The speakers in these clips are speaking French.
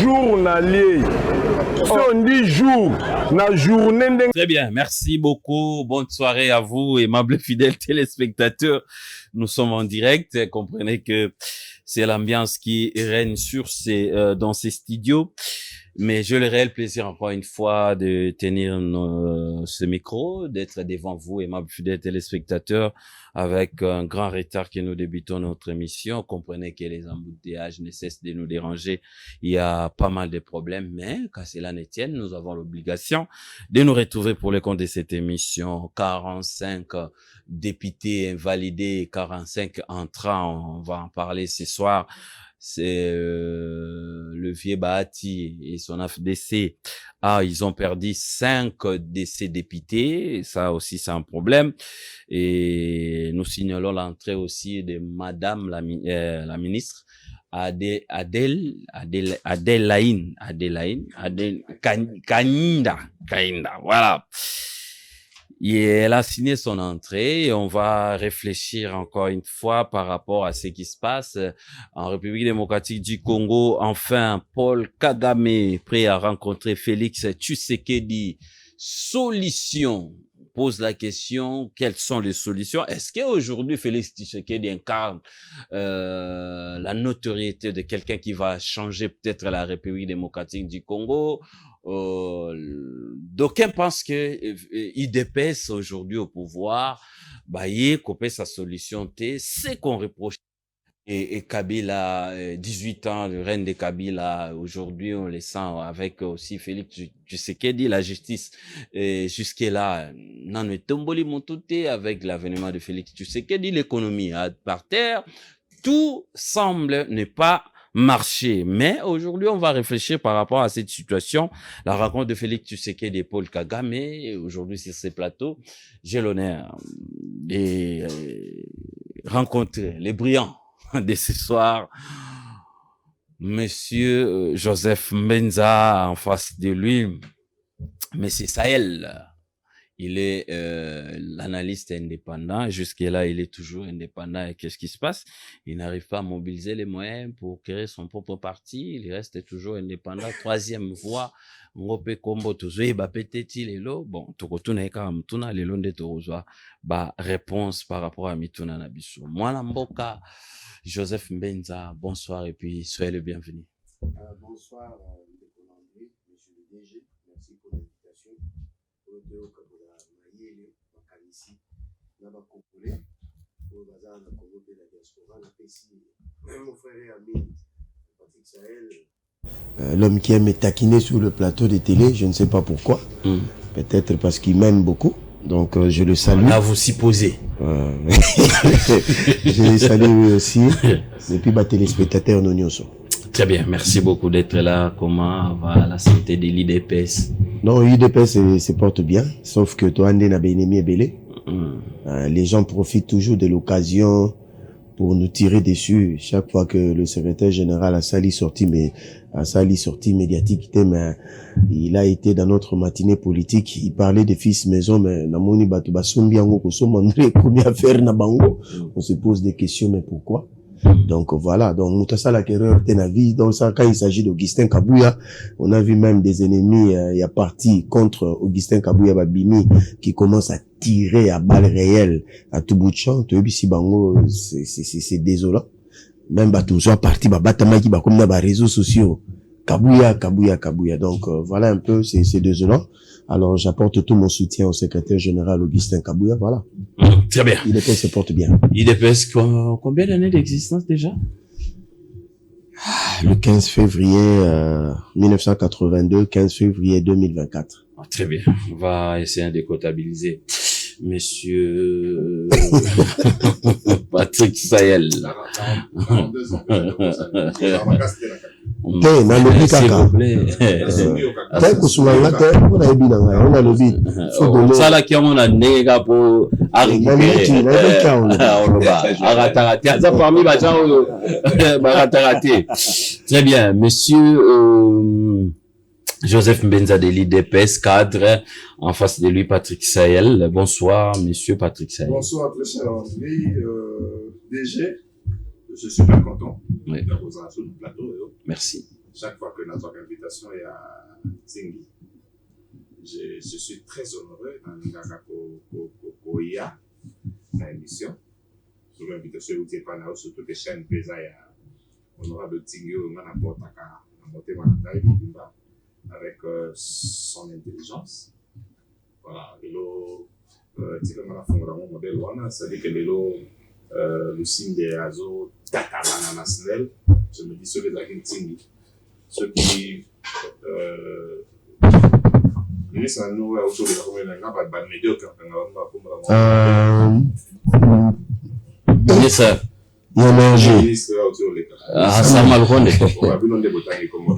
journalier. On dit jour, la journée. Très bien, merci beaucoup. Bonne soirée à vous, aimables fidèles téléspectateurs. Nous sommes en direct. Comprenez que c'est l'ambiance qui règne dans ces studios. Mais j'ai le réel plaisir encore une fois de tenir ce micro, d'être devant vous, aimables fidèles téléspectateurs, avec un grand retard que nous débutons notre émission. Comprenez que les embouteillages ne cessent de nous déranger. Il y a pas mal de problèmes, mais qu'à cela ne tienne, nous avons l'obligation de nous retrouver pour le compte de cette émission. 45 députés invalidés, 45 entrants. On va en parler ce soir. C'est le vieux Bahati et son AFDC. Ils ont perdu 5 de ces députés. Ça aussi, c'est un problème. Et nous signalons l'entrée aussi de Madame la ministre Adelaine Kainda. Voilà. Et elle a signé son entrée et on va réfléchir encore une fois par rapport à ce qui se passe en République démocratique du Congo. Enfin, Paul Kagame prêt à rencontrer Félix Tshisekedi. Solution. Pose la question, quelles sont les solutions? Est-ce qu'aujourd'hui Félix Tshisekedi incarne la notoriété de quelqu'un qui va changer peut-être la République démocratique du Congo? D'aucuns pensent que IDPS aujourd'hui au pouvoir, il copie sa solution T, c'est qu'on reproche. Et Kabila, 18 ans, le règne de Kabila, aujourd'hui on les sent avec aussi Félix Tshisekedi, la justice jusque-là, n'en est tomboli montoté avec l'avènement de Félix Tshisekedi, l'économie par terre, tout semble ne pas marcher. Mais aujourd'hui, on va réfléchir par rapport à cette situation. La rencontre de Félix Tshisekedi et Paul Kagame, aujourd'hui sur ces plateaux, j'ai l'honneur de rencontrer les brillants de ce soir, Monsieur Joseph Mbenza en face de lui, Monsieur Sahel. Il est l'analyste indépendant. Jusque-là, il est toujours indépendant. Et qu'est-ce qui se passe? Il n'arrive pas à mobiliser les moyens pour créer son propre parti. Il reste toujours indépendant. Troisième voie. Ngope kombo tozwe ba peteti lelo. Bon, tokotuna eka mtuna lelo nde tozwa ba réponse par rapport à mituna na biso. Mwana mboka Joseph Mbenza, bonsoir et puis soyez le bienvenu. Bonsoir, monsieur le DG. Merci pour l'invitation. L'homme qui aime taquiner sur le plateau de télé, je ne sais pas pourquoi. Peut-être parce qu'il m'aime beaucoup. Donc je le salue. Là, vous s'y posez. Je le salue aussi. Et puis, téléspectateurs Nonioso. Très bien, merci beaucoup d'être là. Comment va la santé de l'IDPS? Non, l'IDPS se porte bien, sauf que toi, Andé n'a bien aimé Belé. Les gens profitent toujours de l'occasion pour nous tirer dessus. Chaque fois que le secrétaire général a sali sortie médiatique, mais il a été dans notre matinée politique. Il parlait des fils maison, mais namoni batu basumbi yango kosomandre combien faire na bango. On se pose des questions, mais pourquoi? Donc voilà, donc Moutassa la Kerreur Tenavi, donc ça quand il s'agit d'Augustin Kabouya, on a vu même des ennemis, il y a parti contre Augustin Kabouya Babimi qui commence à tirer à balles réelles à tout bout de champ. Tu vois si bango c'est désolant. Même tout soit parti batama qui comme dans les réseaux sociaux. Kabouya. Donc voilà un peu, c'est désolant. Alors j'apporte tout mon soutien au secrétaire général Augustin Kabouya, voilà. Très bien. IDPS se porte bien. IDPS, combien d'années d'existence déjà? Le 15 février 1982, 15 février 2024. Très bien. On va essayer de comptabiliser. Monsieur Patrick Sahel. Na lobi kaka. T'as kusulanga te, on a ebi nanga, on a lobi. Ça là qui on a nega pour arriver. Aratarate. Ça parmi Aratarate. Très bien, monsieur Joseph Mbenza de l'IDPS, cadre, en face de lui Patrick Sahel. Bonsoir, monsieur Patrick Sahel. Bonsoir, très cher André, DG. Je suis super content oui. de la présentation du plateau. Merci. chaque fois que nous avons une invitation, il y a Zingi. Je suis très honoré dans l'Ingaga dans l'émission. Sur l'invitation, vous n'êtes pas là, surtout que chaîne Pesa, il y a honorable Zingi, on a apporté à monter avec son intelligence. Voilà, et là, c'est-à-dire que le signe des réseaux Tatala national, je me dis ceux qui ont ceux qui ministre nous autour de la communauté médiocre ministre ministre autour de ah Samuel Konde on va bien débotailler comme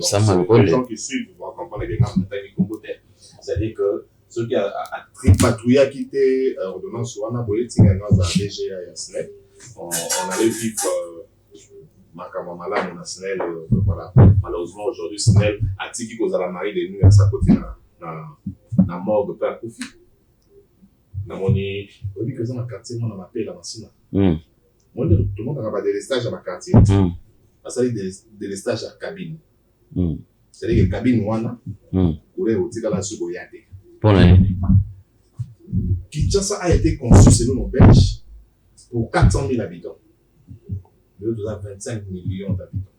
Samuel Konde les gens qui suivent vont comprendre les gars c'est-à-dire que ceux qui a tripatouillé à quitter ordonnance sur un politique dans la DGA et SNEL on allait vivre Makamamala mon SNEL voilà malheureusement aujourd'hui SNEL a tiki cause à la marie de nuit à sa côté na mort de père Koufi na moni on dit que dans le quartier on m'appelle la machine moi tout le monde a pas de stage à ma quartier ça dit des stages à cabine c'est-à-dire que cabine wana pour les outils là sur Goyate Kinshasa a été conçu selon nos Belges pour 400 000 habitants. Nous avons 25 millions d'habitants.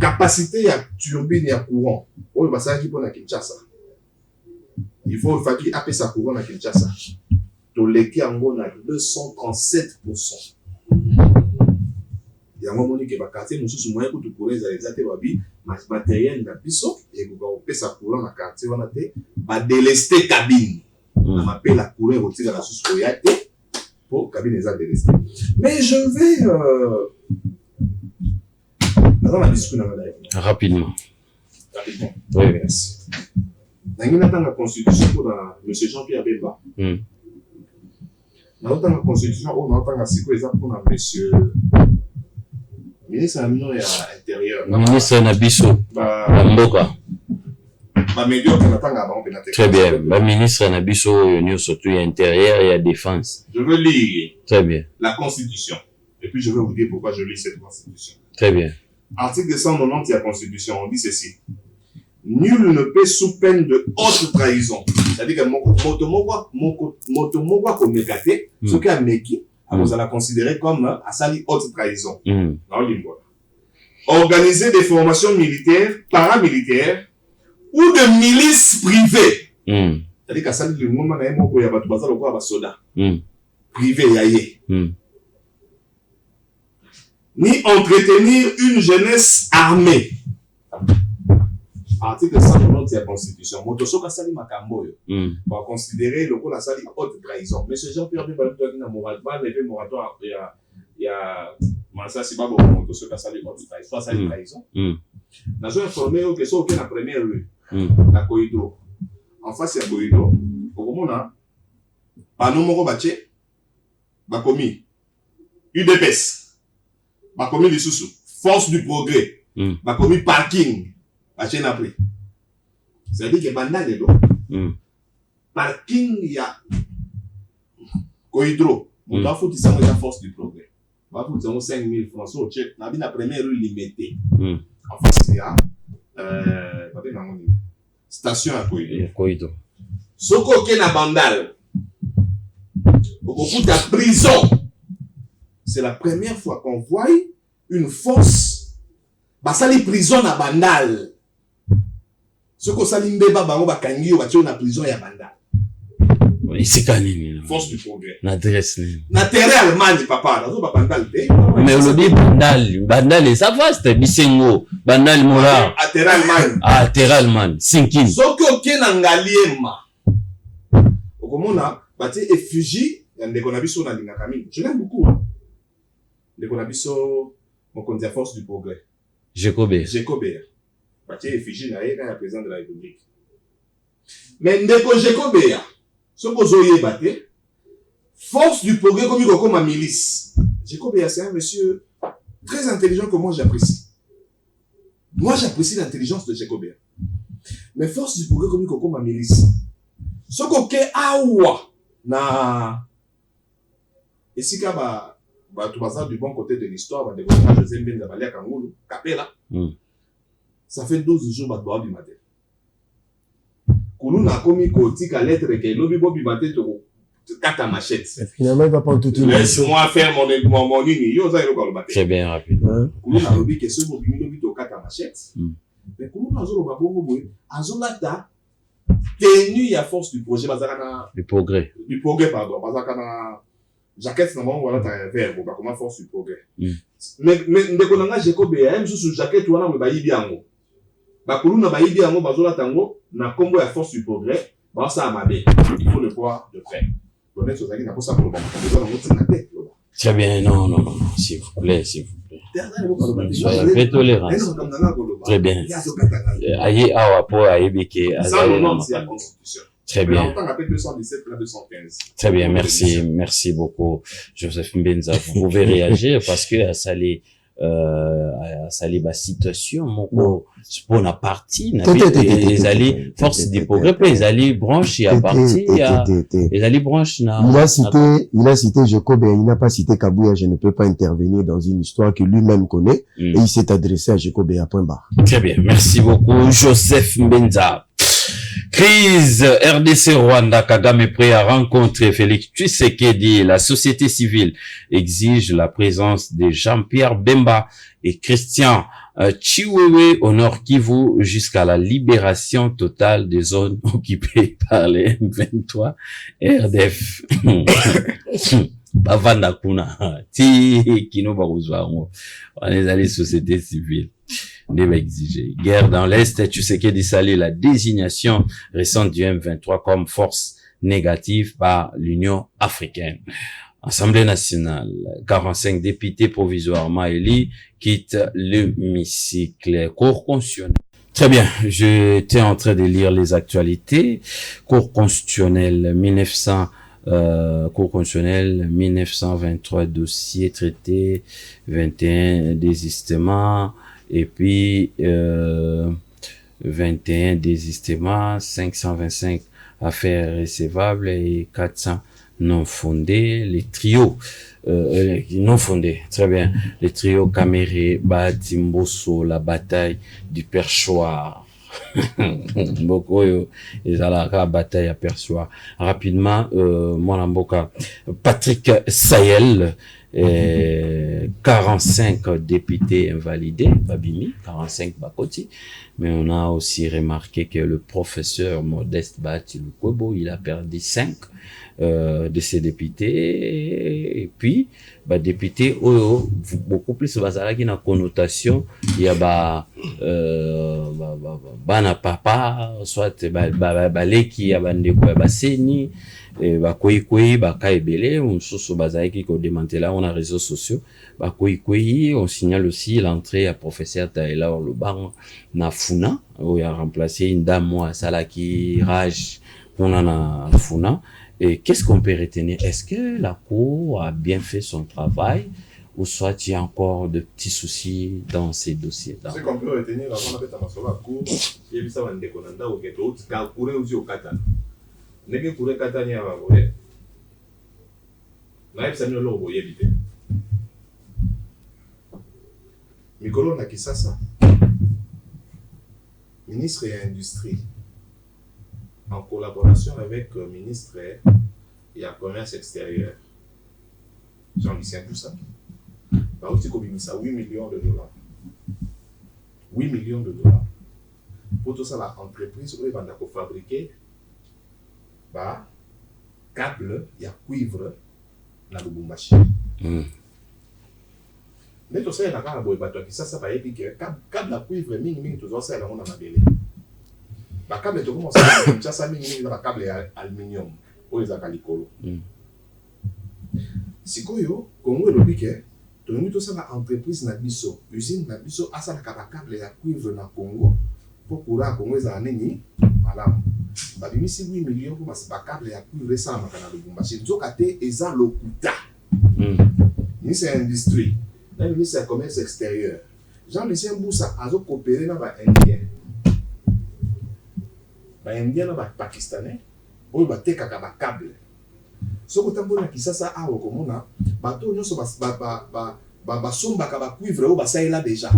Capacité à turbine et à courant. Oh, ça qui pour la Kinshasa. Il faut qu'il appelle sa courant à Kinshasa. Toleki ango na 237%. Il y a un moment que le quartier, nous sommes moyens pour tout courir, les matériel na biso et vous avez sa courant na quartier on a été ba délester cabine on m'appelle la coureur au tir de la sous-soyate pour cabine les a délestés mais je vais dans la discussion rapidement oui merci dans la constitution pour monsieur Jean-Pierre Bemba dans la constitution on entend la sécurité pour monsieur ministre de l'Intérieur. Ministre Nabiso. Mboka. Très bien. Le ministre Nabiso, nous surtout intérieur et à défense. Je veux lire. Très bien. La Constitution. Et puis je vais vous dire pourquoi je lis cette Constitution. Très bien. Article 190 de la Constitution, on dit ceci. Nul ne peut sous peine de haute trahison. C'est-à-dire que motomogwa komekate, ce qui a meki. Vous allez considérer comme à sali haute trahison. Organiser des formations militaires, paramilitaires ou de milices privées. C'est-à-dire qu'à sali le moment où il y a des soldats privés. Ni entretenir une jeunesse armée. Article 190 de la Constitution. Motosoka sali makamboyo. Va considérer le coup la sali haute trahison. Monsieur Jean-Pierre Bemba na moratoire, levé moratoire il y a Mansa Sibabo Motosoka sali haute trahison, soit sali trahison. Nous sommes informés que c'est aucun la première rue. La Koido. En face il y a Koido. Au moment pano moko bache bakomi UDPS. Bakomi lisusu force du progrès. Bakomi parking. C'est-à-dire que bandale parking il y a Cohydro on doit foutre ça la force du progrès on va foutre 5 000 francs sur check on a bien la première rue limitée en face il y a station à Cohydro ce qu'on na bandale au bout de la prison c'est la première fois qu'on voit une force ça les prisons à bandale. Ce que ça limbe ba bango bakangi ba tio na prison ya banda. Ici kanini. Force du progrès. Na adresse ni. Na terrain Allemagne papa, na zo ba bandal te. Mais on dit bandal ça vaste bisengo, bandal mora. À terrain Allemagne. Ah terrain Allemagne, sinkin. Soki okena ngaliema. Okomona bati effigie ya ndeko na biso na lingaka mingi. Je l'aime beaucoup. Ndeko na biso mokonzi ya force du progrès. Jacobert. Bati effigie na yena ya président de la République. Mais ndeko Jacobert, soko zoye bate force du progrès comme ma milice. Jacobert c'est un monsieur très intelligent que moi j'apprécie. Moi j'apprécie l'intelligence de Jacobert. Mais force du progrès comme ma milice. Soko ke awa na esika ba bah, tout ça du bon côté de l'histoire, bah, de José Mbenza Balia Kangoulou, Capella. Ça fait 12 jours, bah, doit bimater. Kounou n'a commis qu'au-tique à lettre que l'obi bobi bimater to kata machette. Finalement, il va prendre toute une. Laisse-moi faire mon ligne. Yo, ça, il va le battre. Très bien, rapide. Kounou n'a l'obi que ce bobi l'obi to kata machette. Mais Kounou n'a zolo babongo boy. Azolata, tenu à force du projet, bazakana. Du progrès, Pardon. Bazakana. Jaquette, normalement, voilà, t'as un verbe, bah, comment force du progrès. Mais, ndekonanga, Jacob, même sous jaquette, tu vois, on va y bien. Bah, Kounou n'a pas y bien, bazola tango, n'a combo à force du progrès, bah, ça a mabé. Il faut le voir de près. L'honnête, aux amis, n'a pas ça pour le bon. très bien, non, s'il vous plaît. Soyez un peu tolérants. Très bien. Aïe, awa, po, aïe, beke, Ça, le nom, c'est la Constitution. Très bien. On appelle 217, là, 215. Très bien, merci beaucoup, Joseph Mbenza. Vous pouvez réagir parce que à Salé, ma situation, mon pour la partie, les alliés, force des progrès, les alliés branches, il y a parti, les alliés branches, il a cité Jacob et il n'a pas cité Kabouya. Je ne peux pas intervenir dans une histoire que lui-même connaît et il s'est adressé à Jacob et à point barre. Très bien, merci beaucoup, Joseph Mbenza. Crise RDC Rwanda, Kagame est prêt à rencontrer Félix Tshisekedi. La société civile exige la présence de Jean-Pierre Bemba et Christian Chiwewe au Nord Kivu jusqu'à la libération totale des zones occupées par les M23 RDF. Bavanda kuna ti kino baruzwango on est allé société civile va exiger guerre dans l'Est. Tshisekedi salue la désignation récente du M23 comme force négative par l'Union africaine. Assemblée nationale, 45 députés provisoirement élus quittent l'hémicycle. Cour constitutionnelle. Très bien, j'étais en train de lire les actualités. Cour constitutionnelle 1923 dossiers traités, 21 désistements, et puis 21 désistements, 525 affaires recevables et 400 non fondées. Les trios non fondés, très bien. Les trios Kamere, Batimboso, la bataille du perchoir. Beaucoup ils ont la bataille à perchoir. Rapidement, Mwanamboka, Patrick Sayel, 45 députés invalidés, Babimi, 45 Bakoti, mais on a aussi remarqué que le professeur Modeste Batilukwebo, il a perdu 5 de ses députés, et puis député beaucoup plus bazala qui na connotation il y a bana papa soit baleki ya bandeko ya baseni bakoyi bakaebele mususu bazaki ko démanteler on a réseaux sociaux bakoyi on signale aussi l'entrée à professeur Taylor Lubango na Funa où il a remplacé une dame moi Salaki Raj on a Funa. Et qu'est-ce qu'on peut retenir? Est-ce que la Cour a bien fait son travail ou soit il y a encore de petits soucis dans ces dossiers? Ce qu'on peut retenir, avant de mettre la Cour, il y a eu ça, on a déconné, ou quelque chose, qui a couru aussi au Qatar. N'est-ce que pour le Qatar, il y a un volet. Là, il y a un logo, il y a évité. Mikolo Nakisasa, ministre et Industrie, en collaboration avec le ministre et le commerce extérieur, Jean-Lucien Poussa, par aussi comme ça, 8 millions de dollars. 8 millions de dollars. Pour tout ça, l'entreprise, où ils vont fabriquer câble, il y a cuivre dans le Lubumbashi. Mais tout ça, il y a un peu de ça va être que câble à cuivre, tout ça, il y a un peu le câble est commencé à faire un câble aluminium pour les acalicolo. Si vous avez le piquet, tout ça, l'entreprise Nabiso, usine Nabiso, a ça le câble à cuivre dans Congo pour courir à Congo, les années, madame. Babimi, si 8 millions, pour passer par câble à cuivre, ça m'a fait le Bumbashi. Nous avons été à l'Okuta. Ministre de l'Industrie, le ministre du Commerce extérieur. Jean-Lucien Boussa a coopéré avec les Indiens. Les Indiens, les Pakistanais, ils ont été câble. ce que tu as dit, ça a au bateau, nous sommes basombaka ba cuivre au bassin là déjà.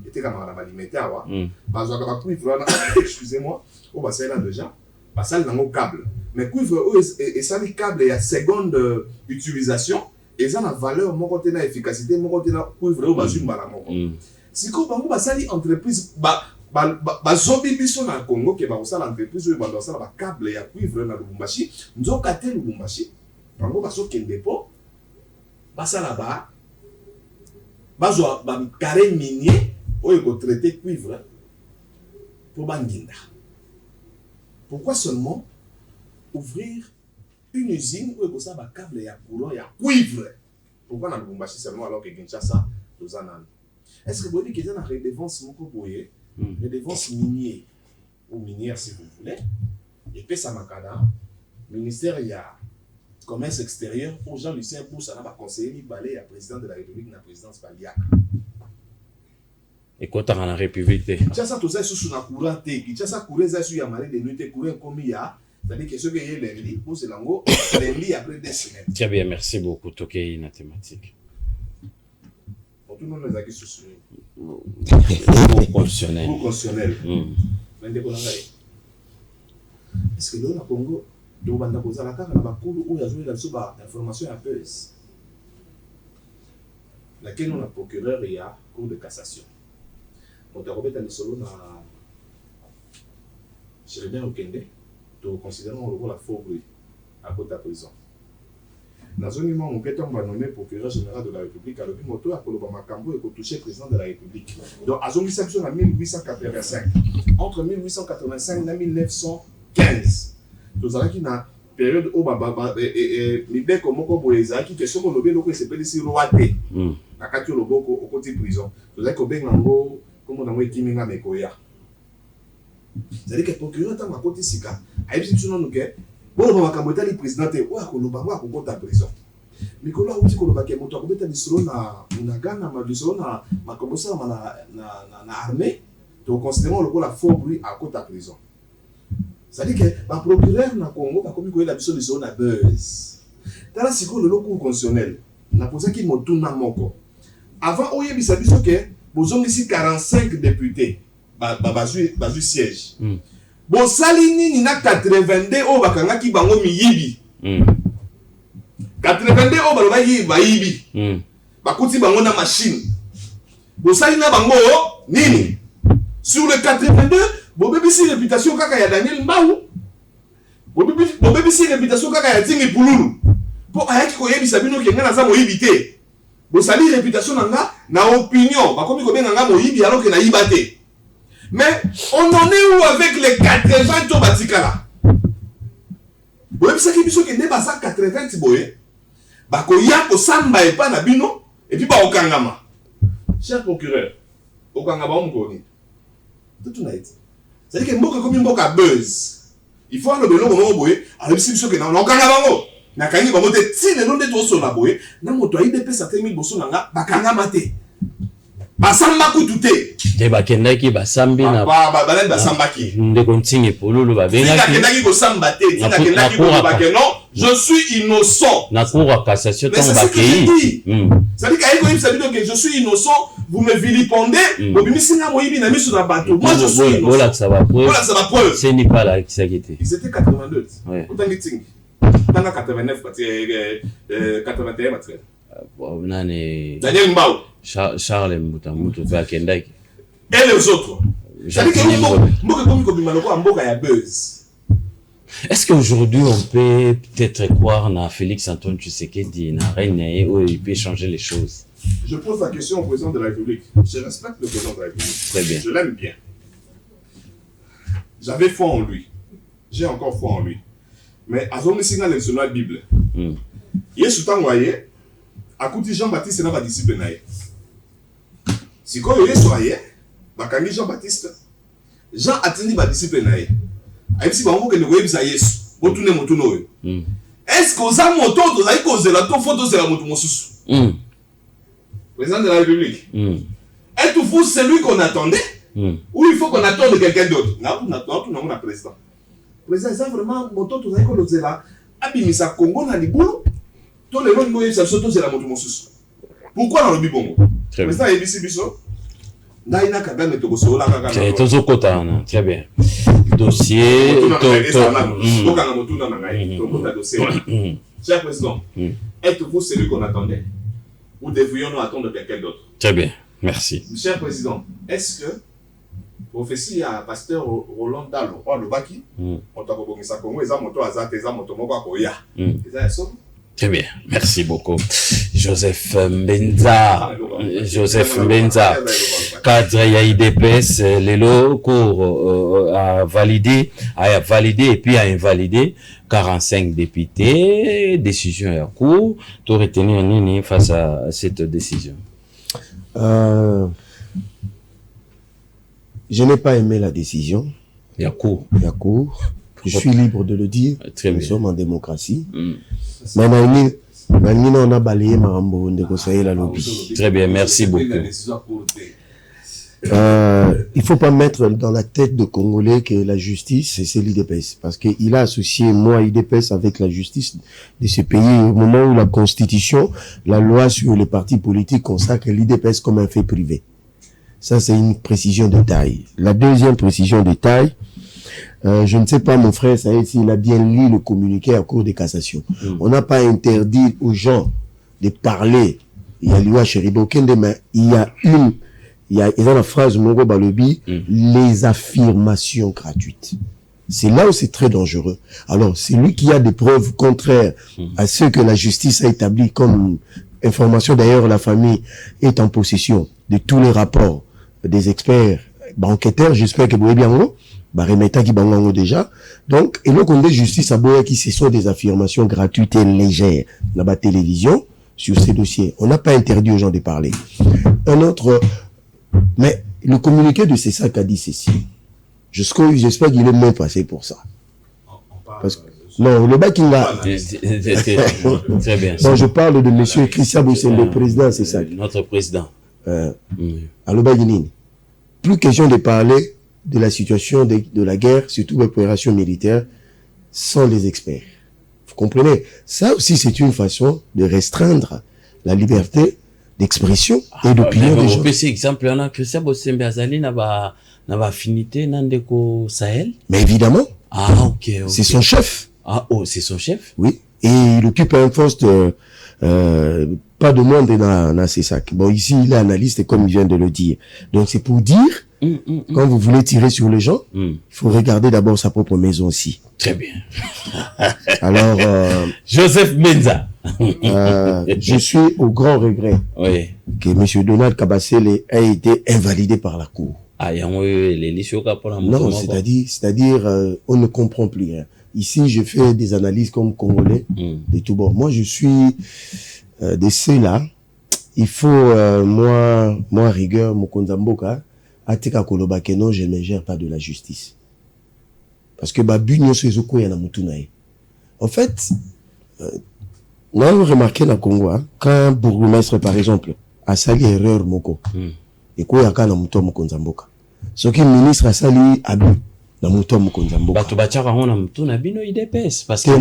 Était comme on a alimenté awa. Bazoaka ba cuivre excusez-moi, au bassin là déjà. Basal dans le câble. Mais cuivre et ça les câbles il y a seconde utilisation et ça a valeur mon côté na efficacité mon côté na cuivre au basu mbala moko. Si ko bango basali entreprise ba zobi biso na Congo ke ba osala entreprise ou ba osala ba câble ya cuivre na Lubumbashi, nzoka te Lubumbashi. Bango baso kende po basala ba bazwa ba carré minier oyo ko traiter cuivre pour banginda. Pourquoi seulement ouvrir une usine où il y a un câble, il y a courant, il y a cuivre? Pourquoi dans le Lubumbashi seulement alors que Kinshasa, nous en avons? Est-ce que vous dites qu'il y a une redevance redevance minier ou minière si vous voulez? Et puis ça m'a ministère il y a commerce extérieur pour Jean-Lucien Boussa, n'a pas conseillé ni balai à président de la République, la présidence Baliak. Et quand on a la République, Kinshasa tout ça sous na courant té, Kinshasa courant ça sur ya maré de nuit courant comme il y a, c'est-à-dire que ce que y est lundi pour ce lango lundi après 2 semaines. Très bien, merci beaucoup Tokei na thématique. Pour tout le monde les acquis sous constitutionnel. Pour constitutionnel. Est-ce que là au Congo do banda poser la carte na ba cour où il y a joué la suba information à PES. Laquelle on a procureur et a cour de cassation. On a remis dans le solo na Chéribin Okende, nous considérons la faux bruit à côté de la prison. Dans un moment, on a nommé procureur général de la République à l'objet moto à Kolobama Kambo et qu'on touchait président de la République. Donc, à son exception en 1885, entre 1885 et 1915, nous avons une période où l'idée comme Mokoboeza qui question qu'on obéit donc c'est pas ici roité. La carte au côté prison. Nous avons bien en comme on a dit Kiminga Mekoya. C'est-à-dire que le procureur est à côté Sika. A eu ce nom que bon on va camboter le président ou à Kolobama à côté prison. Mais quand on dit Kolobama que moto côté de solo na Gana ma solo na ma commencer na armée, donc considérons le la faux bruit à côté prison. C'est-à-dire que le procureur na Congo a commis la mission de solo na buzz. Dans la psycho le cour constitutionnel, na posé qui moto na moko. Avant on y a biso que vous avez ici 45 députés, bazu siège. Bon, salini ni na 82 au bakanga ki bango miyibi. 82 au baloba yibi. Bakuti bango na machine. Bon, salini na bango nini? Sur le 82, bon bébé si réputation kaka ya Daniel Mbaou. Bon bébé si réputation kaka ya Tingi Pululu. Pour ayaki ko yebi sabino ke ngana za moyibi te. Bon, ça dit réputation na opinion. Bah, comme il y a moyibi alors qu'il y a ibate. Mais on en est où avec les 80 tobatikala? Vous voyez ça qui dit que n'est pas ça 80 boye. Bah, ko ya ko samba et pas na bino et puis bah okangama. Cher procureur, okangama on connaît. Tout na été. C'est-à-dire que mboka comme mboka buzz. Il faut le belo moment boye. Alors si que na okangama ngo. Na kangi ba mote ti le nonde to so na boye na moto ayi de pesa 3000 boso nanga bakanga mate basamba kututé de bakendaki basambi na ba basambaki nde kontingi polulu ba benga ki nakendaki ko samba te ti nakendaki ko bakeno je suis innocent na cour à cassation ton bakei ça dit kayi ko yebisa bino que je suis innocent vous me vilipendez bobimisi nga moyibi na miso na bato moi je suis innocent voilà ça va preuve c'est ni pas là qui ça était ils étaient 82 autant que ting dans 89 81 matériel Daniel Mbao Charles Mutamutu bakendaki et les autres c'est-à-dire que mboka komi ko bimaloko mboka ya buzz. Est-ce qu'aujourd'hui on peut peut-être croire na Félix Antoine Tshisekedi na reine où il peut changer les choses? Je pose la question au président de la République. Je respecte le président de la République. Très bien. Je l'aime bien. J'avais foi en lui. J'ai encore foi en lui. Mais avant de signer la Bible, il y a ce temps où à côté Jean-Baptiste n'a pas disciple. Si quand il y a ce Jean-Baptiste, Jean a tenu ma disciple. Si on veut que nous voyons est-ce que vous avez moto, vous avez causé la photo de la moto, président de la République? Êtes-vous celui qu'on attendait? Ou il faut qu'on attende quelqu'un d'autre? Non, on a président. Président, ça vraiment moto, vous avez causé la abimisa Congo na libulu to le monde moyo sasoto c'est la moto mosusu. Pourquoi dans le bibongo? Mais ça ebisi biso. Ndaina kadame to kosola kaka. C'est tozo kota na, très bien. Dossier to kana motuna na ngai to kota dossier. Cher président, êtes-vous celui qu'on attendait ou devrions-nous attendre quelqu'un d'autre? Très bien, merci. Cher président, est-ce que prophétie à pasteur Roland Dalo ou Lobaki on t'a kobongisa Congo eza moto azate eza moto moko akoya. Eza eso? Très bien, merci beaucoup. Joseph Mbenza, cadre IDPS, Lelo, cours à valider et puis à invalider 45 députés, décision à cours. Tu retenir nini face à cette décision? Je n'ai pas aimé la décision. Il y a cours. Je suis libre de le dire. Très Nous bien. sommes en démocratie. Mais on a balayé Marambo de conseiller la lobby. Très bien, merci beaucoup. Il faut pas mettre dans la tête de Congolais que la justice, c'est l'IDPS. Parce qu'il a associé moi, IDPS, avec la justice de ce pays au moment où la Constitution, la loi sur les partis politiques consacre l'IDPS comme un fait privé. Ça, c'est une précision de taille. La deuxième précision de taille, je ne sais pas, mon frère Saïd, s'il a bien lu le communiqué à Cour de cassation. On n'a pas interdit aux gens de parler. Il y a l'Iwa Chéribokende, mais il y a la phrase Mongo Balobi, les affirmations gratuites. C'est là où c'est très dangereux. Alors, c'est lui qui a des preuves contraires à ce que la justice a établi comme information. D'ailleurs, la famille est en possession de tous les rapports des experts, enquêteurs, j'espère que vous avez bien remettant qui bangango déjà. Donc, et le Conseil de justice a beau qui ce sont des affirmations gratuites et légères dans la télévision sur ces dossiers. On n'a pas interdit aux gens de parler. Un autre, mais le communiqué de Cessac a dit ceci. J'espère qu'il est même passé pour ça. Parce que, non, le bac il a. Très bien. Non, je parle de monsieur Christian Boussem, le président Cessac. Notre président. Alors, plus question de parler de la situation de la guerre, surtout l'opération militaire, sans les experts. Vous comprenez? Ça aussi, c'est une façon de restreindre la liberté d'expression et d'opinion des gens. C'est exemple, on a Christian Bossembe Azali n'a pas affinité n'andeko Sahel. Mais évidemment. Ah, ok. C'est son chef. Ah, oh, c'est son chef? Oui. Et il occupe un poste, pas de monde dans ces sacs. Bon, ici, il est analyste, comme il vient de le dire. Donc, c'est pour dire, quand vous voulez tirer sur les gens, il faut regarder d'abord sa propre maison aussi. Très bien. Alors, Joseph Benza. Je suis au grand regret que M. Donald Kabasele ait été invalidé par la Cour. Non, c'est-à-dire, on ne comprend plus rien. Ici, je fais des analyses comme Congolais de tout bord. Moi, je suis de ceux-là. Il faut, moi, rigueur, Mokonzamboka, Atika Koloba, que non, je ne gère pas de la justice. Parce que, en fait, on a remarqué dans le Congo, quand un bourgmestre, par exemple, a sali erreur moko, et quoi, il y a un mouton Mokonzamboka. Ce qui est ministre a sali abus. Bato bachaka hona mtu na bino IDPS parce que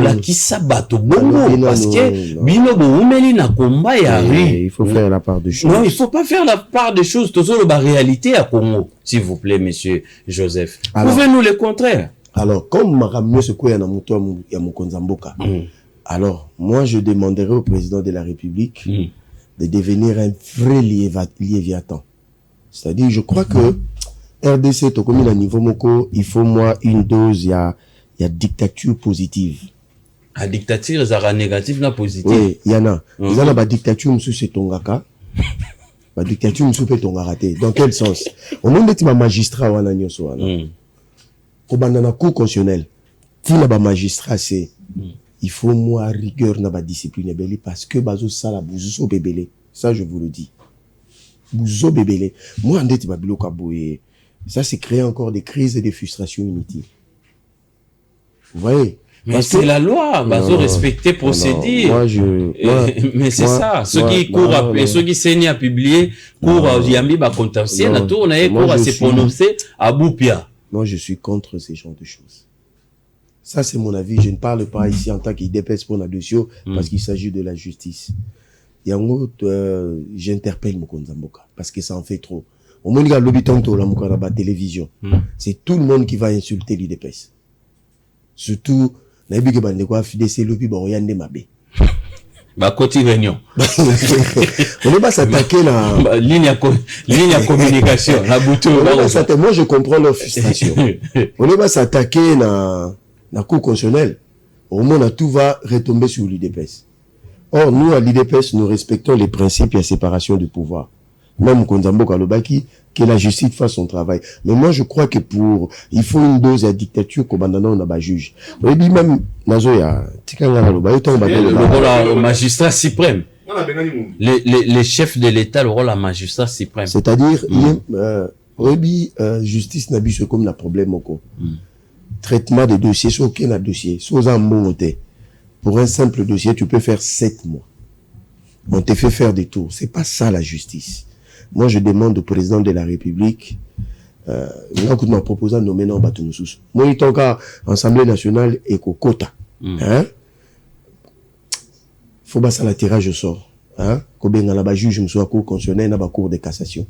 la kisa bato bongo parce que bino bo umeli na combat ya rue. Il faut faire la part des choses. Non, il faut pas faire la part des choses. Toujours la réalité à Congo, s'il vous plaît, monsieur Joseph. Pouvez-nous le contraire? Alors, comme m'a ramené ce quoi ya na muto ya Mokonzamboka. Alors, moi je demanderai au président de la République de devenir un vrai Léviathan. C'est-à-dire, je crois que RDC, to comme il a niveau moko, il faut moi une dose, il y a dictature positive. La dictature, ça négative na positive. Oui, il y en a. Il y en a ba dictature monsieur c'est tongaka. Ba dictature monsieur peut tonga raté. Dans quel sens? Au monde est ma magistrat wana nyoso wana. Ko bandana cour constitutionnelle. Ti na ba magistrat c'est il faut moi rigueur na ba discipline belé parce que bazo sala buzo bébélé. Ça je vous le dis. Buzo bébélé. Moi ndeti ba biloko boye. Ça, c'est créer encore des crises et des frustrations inutiles. Vous voyez? Mais c'est la loi, bazo respecter procédure. Mais c'est ça. Ceux qui courent après, ceux qui saignent à publier, courent à Yambi, ba contentieux, na tout, on a cours à se prononcer à Boupia. Moi, je suis contre ces genres de choses. Ça, c'est mon avis. Je ne parle pas ici en tant qu'IDPS pour la dossier, parce qu'il s'agit de la justice. Et en gros, j'interpelle Mokonza Mboka, parce que ça en fait trop. Au moins, il y a l'habitant de la télévision. C'est tout le monde qui va insulter l'IDPS. Surtout, on ne va s'attaquer la ligne à communication, la boutique. Moi, je comprends leur frustration. On ne va s'attaquer la cour constitutionnelle. Au moins, tout va retomber sur l'IDPS. Or, nous, à l'IDPS, nous respectons les principes et la séparation du pouvoir. Même Konzambo Kalobaki, que la justice fasse son travail. Mais moi, je crois que il faut une dose de dictature qu'on on a juge. Et puis même, le magistrat suprême. Les chefs de l'État, le rôle à magistrat suprême. C'est-à-dire, justice n'a vu comme le problème. Traitement des dossiers, c'est aucun dossier. Pour un simple dossier, tu peux faire 7 mois. On te fait faire des tours. C'est pas ça la justice. Moi, je demande au président de la République, en proposant de nommer non Batumoussous. Moi, il y a Assemblée nationale et Kokota. Faut pas ça la tirage au sort. Kobenga na ba juge m'soa cour constitutionnelle na ba cour de cassation.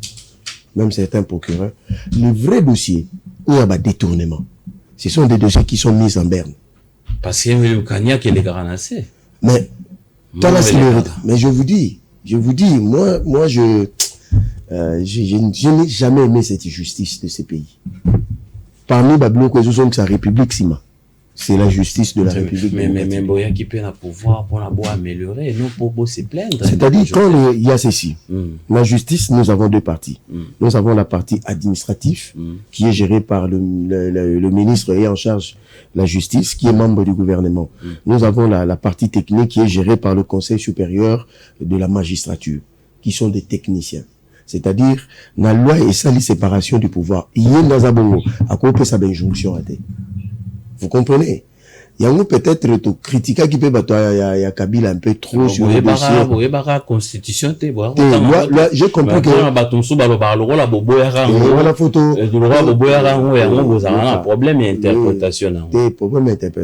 Même certains procureurs. Le vrai dossier, où il y a ba détournement. Ce sont des dossiers qui sont mis en berne. Parce qu'il y a le Kanya qui est les garancés. Mais, mais je vous dis, moi, je n'ai jamais aimé cette justice de ces pays. Parmi Babylon, que sa République, Sima. C'est la justice de la République. Mais Boya qui peut pouvoir pour la boire améliorer, non pour se plaindre. C'est-à-dire, quand il y a ceci, la justice, nous avons deux parties. Nous avons la partie administrative, qui est gérée par le ministre et en charge la justice, qui est membre du gouvernement. Nous avons la partie technique, qui est gérée par le Conseil supérieur de la magistrature, qui sont des techniciens. C'est-à-dire, la loi et ça, la séparation du pouvoir. Il y a dans Zabongo, à quoi peut ça injonction à terre. Vous comprenez? Il y a peut-être tout critiquer qui peut il y a Kabila un peu trop sur le dossier. Constitution j'ai compris que la photo problème interprétation.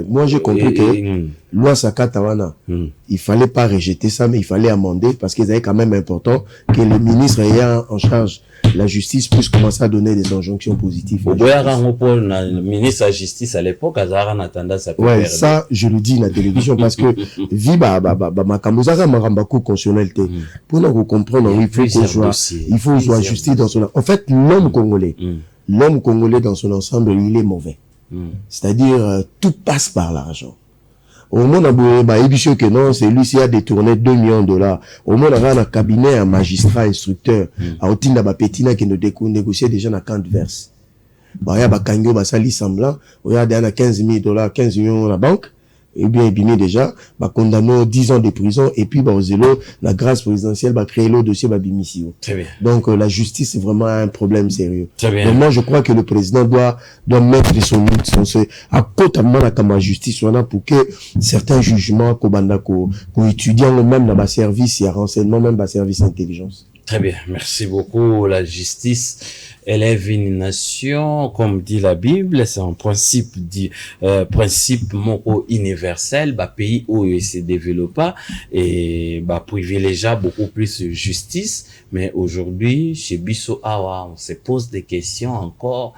Moi j'ai compris que loi Sakatawana, il fallait pas rejeter ça, mais il fallait amender parce qu'ils avaient quand même important que le ministre ayant en charge la justice puisse commencer à donner des injonctions positives. Le ministre de la justice à l'époque, a tendance à ouais, ça, je le dis à la télévision parce que, pour nous comprendre, il faut jouer justice dans son, en fait, l'homme congolais dans son ensemble, il est mauvais. C'est-à-dire, tout passe par l'argent. Au moins, que non, c'est lui qui a détourné 2 millions de dollars. Au moins, on a un cabinet, un magistrat, instructeur, à Otinda Bapetina qui nous négociait déjà dans 40 verses. Il y a Bakangyo, Basali semblant, il y a 15 000 dollars, 15 millions à la banque, et bien, il déjà, condamné 10 ans de prison, et puis, la grâce présidentielle, créer le dossier, Bimisio. Très bien. Donc, la justice, c'est vraiment un problème sérieux. Très bien. Mais moi, je crois que le président doit mettre son à côté de la justice, pour que certains jugements, qu'on étudie même dans le service, il y a renseignement, même dans le service intelligence. Très bien. Merci beaucoup. La justice élève une nation, comme dit la Bible, c'est un principe moko universel, pays où il se développe et privilégia beaucoup plus justice. Mais aujourd'hui, chez Bisso Awa, on se pose des questions encore.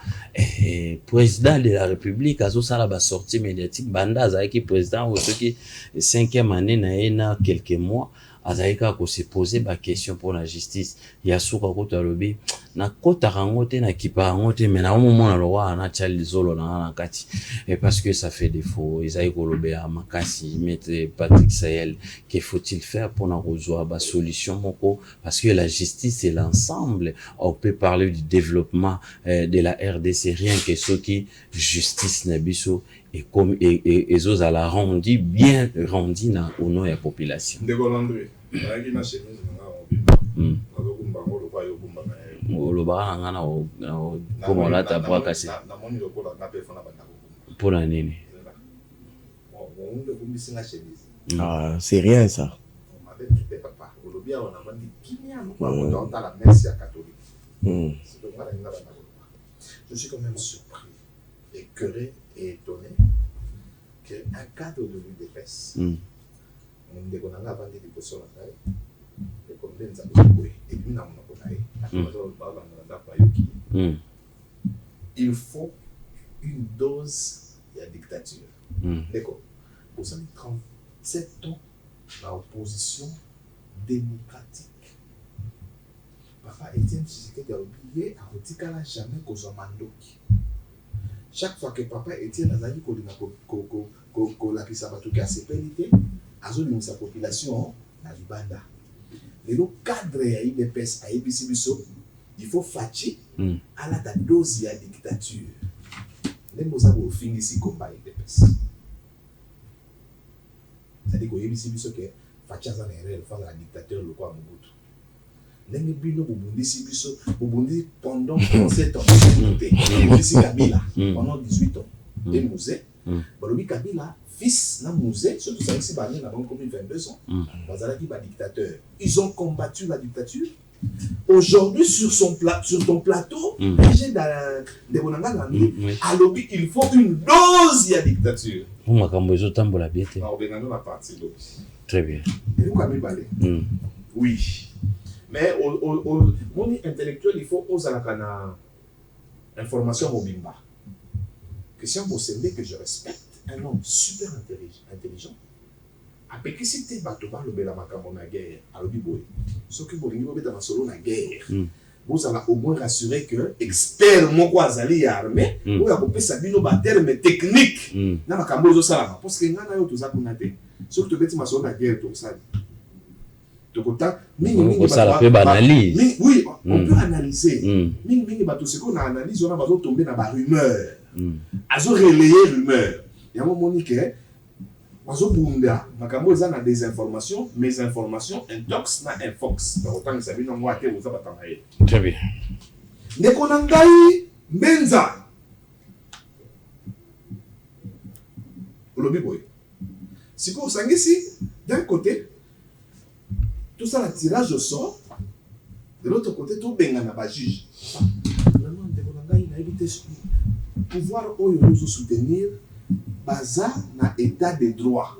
Président de la République, à la sortie médiatique, Banda, qui président, ou ceux qui 5e année, na quelques mois, azaika ko se poser ba question pour la justice ya suka ko talobi na kota rangote na kipa rangote mais na moment na loi na chali zolo na kati et parce que ça fait défaut ezai ko lobea makasi maître Patrick Sayel que faut-il faire pour na rejoindre ba solution moko parce que la justice c'est l'ensemble. On peut parler du développement de la RDC rien que ce qui justice na biso et comme et eux à la rendu bien rendu na au nom de la population. Ah, c'est rien ça. Je suis quand même surpris, écœuré et étonné qu'un cadre de l'UDPS, on dit qu'on a vendu des poissons à taille, et qu'on vient de s'appeler, et puis on a il faut une dose de la dictature. D'accord. Vous avez 37 ans d'opposition démocratique. Papa Etienne Tshisekedi a oublié à Rotikala jamais qu'aux Mandoki. Chaque fois que papa Etienne a dit qu'on a pris sa batouka à ses pénités, a zone sa population na Libanda. Les cadres à IDPS à Ebisibiso, il faut fâcher à la dose de la dictature. Les mots ont fini ici combat IDPS. C'est-à-dire que Ebisibiso que fâcher à la dictature le quoi Mobutu. Les bino Bubundi Sibiso, Bubundi pendant 37 ans, Kabila pendant 18 ans. Et Mouzé, Balobi Kabila, fils de Mouzé, surtout ça ici, Bani n'a pas commis 22 ans. Bazalaki ba dictateur. Ils ont combattu la dictature. Aujourd'hui, sur ton plateau, j'ai des bonangas à lobby, il faut une dose de la dictature. Très bien. Oui. Mais au monde intellectuel, il faut oser la information au Bimba. Christian Bossende, que je respecte, un homme super intelligent. Après que c'était Batoba le Belamaka na guerre, à l'Obiboé, ce que vous voulez dans solo la guerre, vous allez au moins rassurer que expert mon quoi zali armé, vous avez coupé sa bino terme technique. Na makambozo salama, parce que ngana yo tuza kunate. Ce que tu veux dire ma solo la guerre tout ça. Ça peut analyser. Oui, on peut analyser. Mingi bato ce qu'on analyse, on a besoin de tomber dans la rumeur. Azo relayer rumeur. Il y a un moment que Azo bunda, makambo eza na désinformation, mes informations intox na infox. Donc autant que ça vient moi que vous avez batamaye. Très bien. Ndeko na ngai Menza. Olobi boy. Siko sangisi d'un côté tout ça, le tirage au sort. De l'autre côté, tout le monde a juge. Vraiment, il a évité pouvoir nous soutenir, basé dans l'état de droit.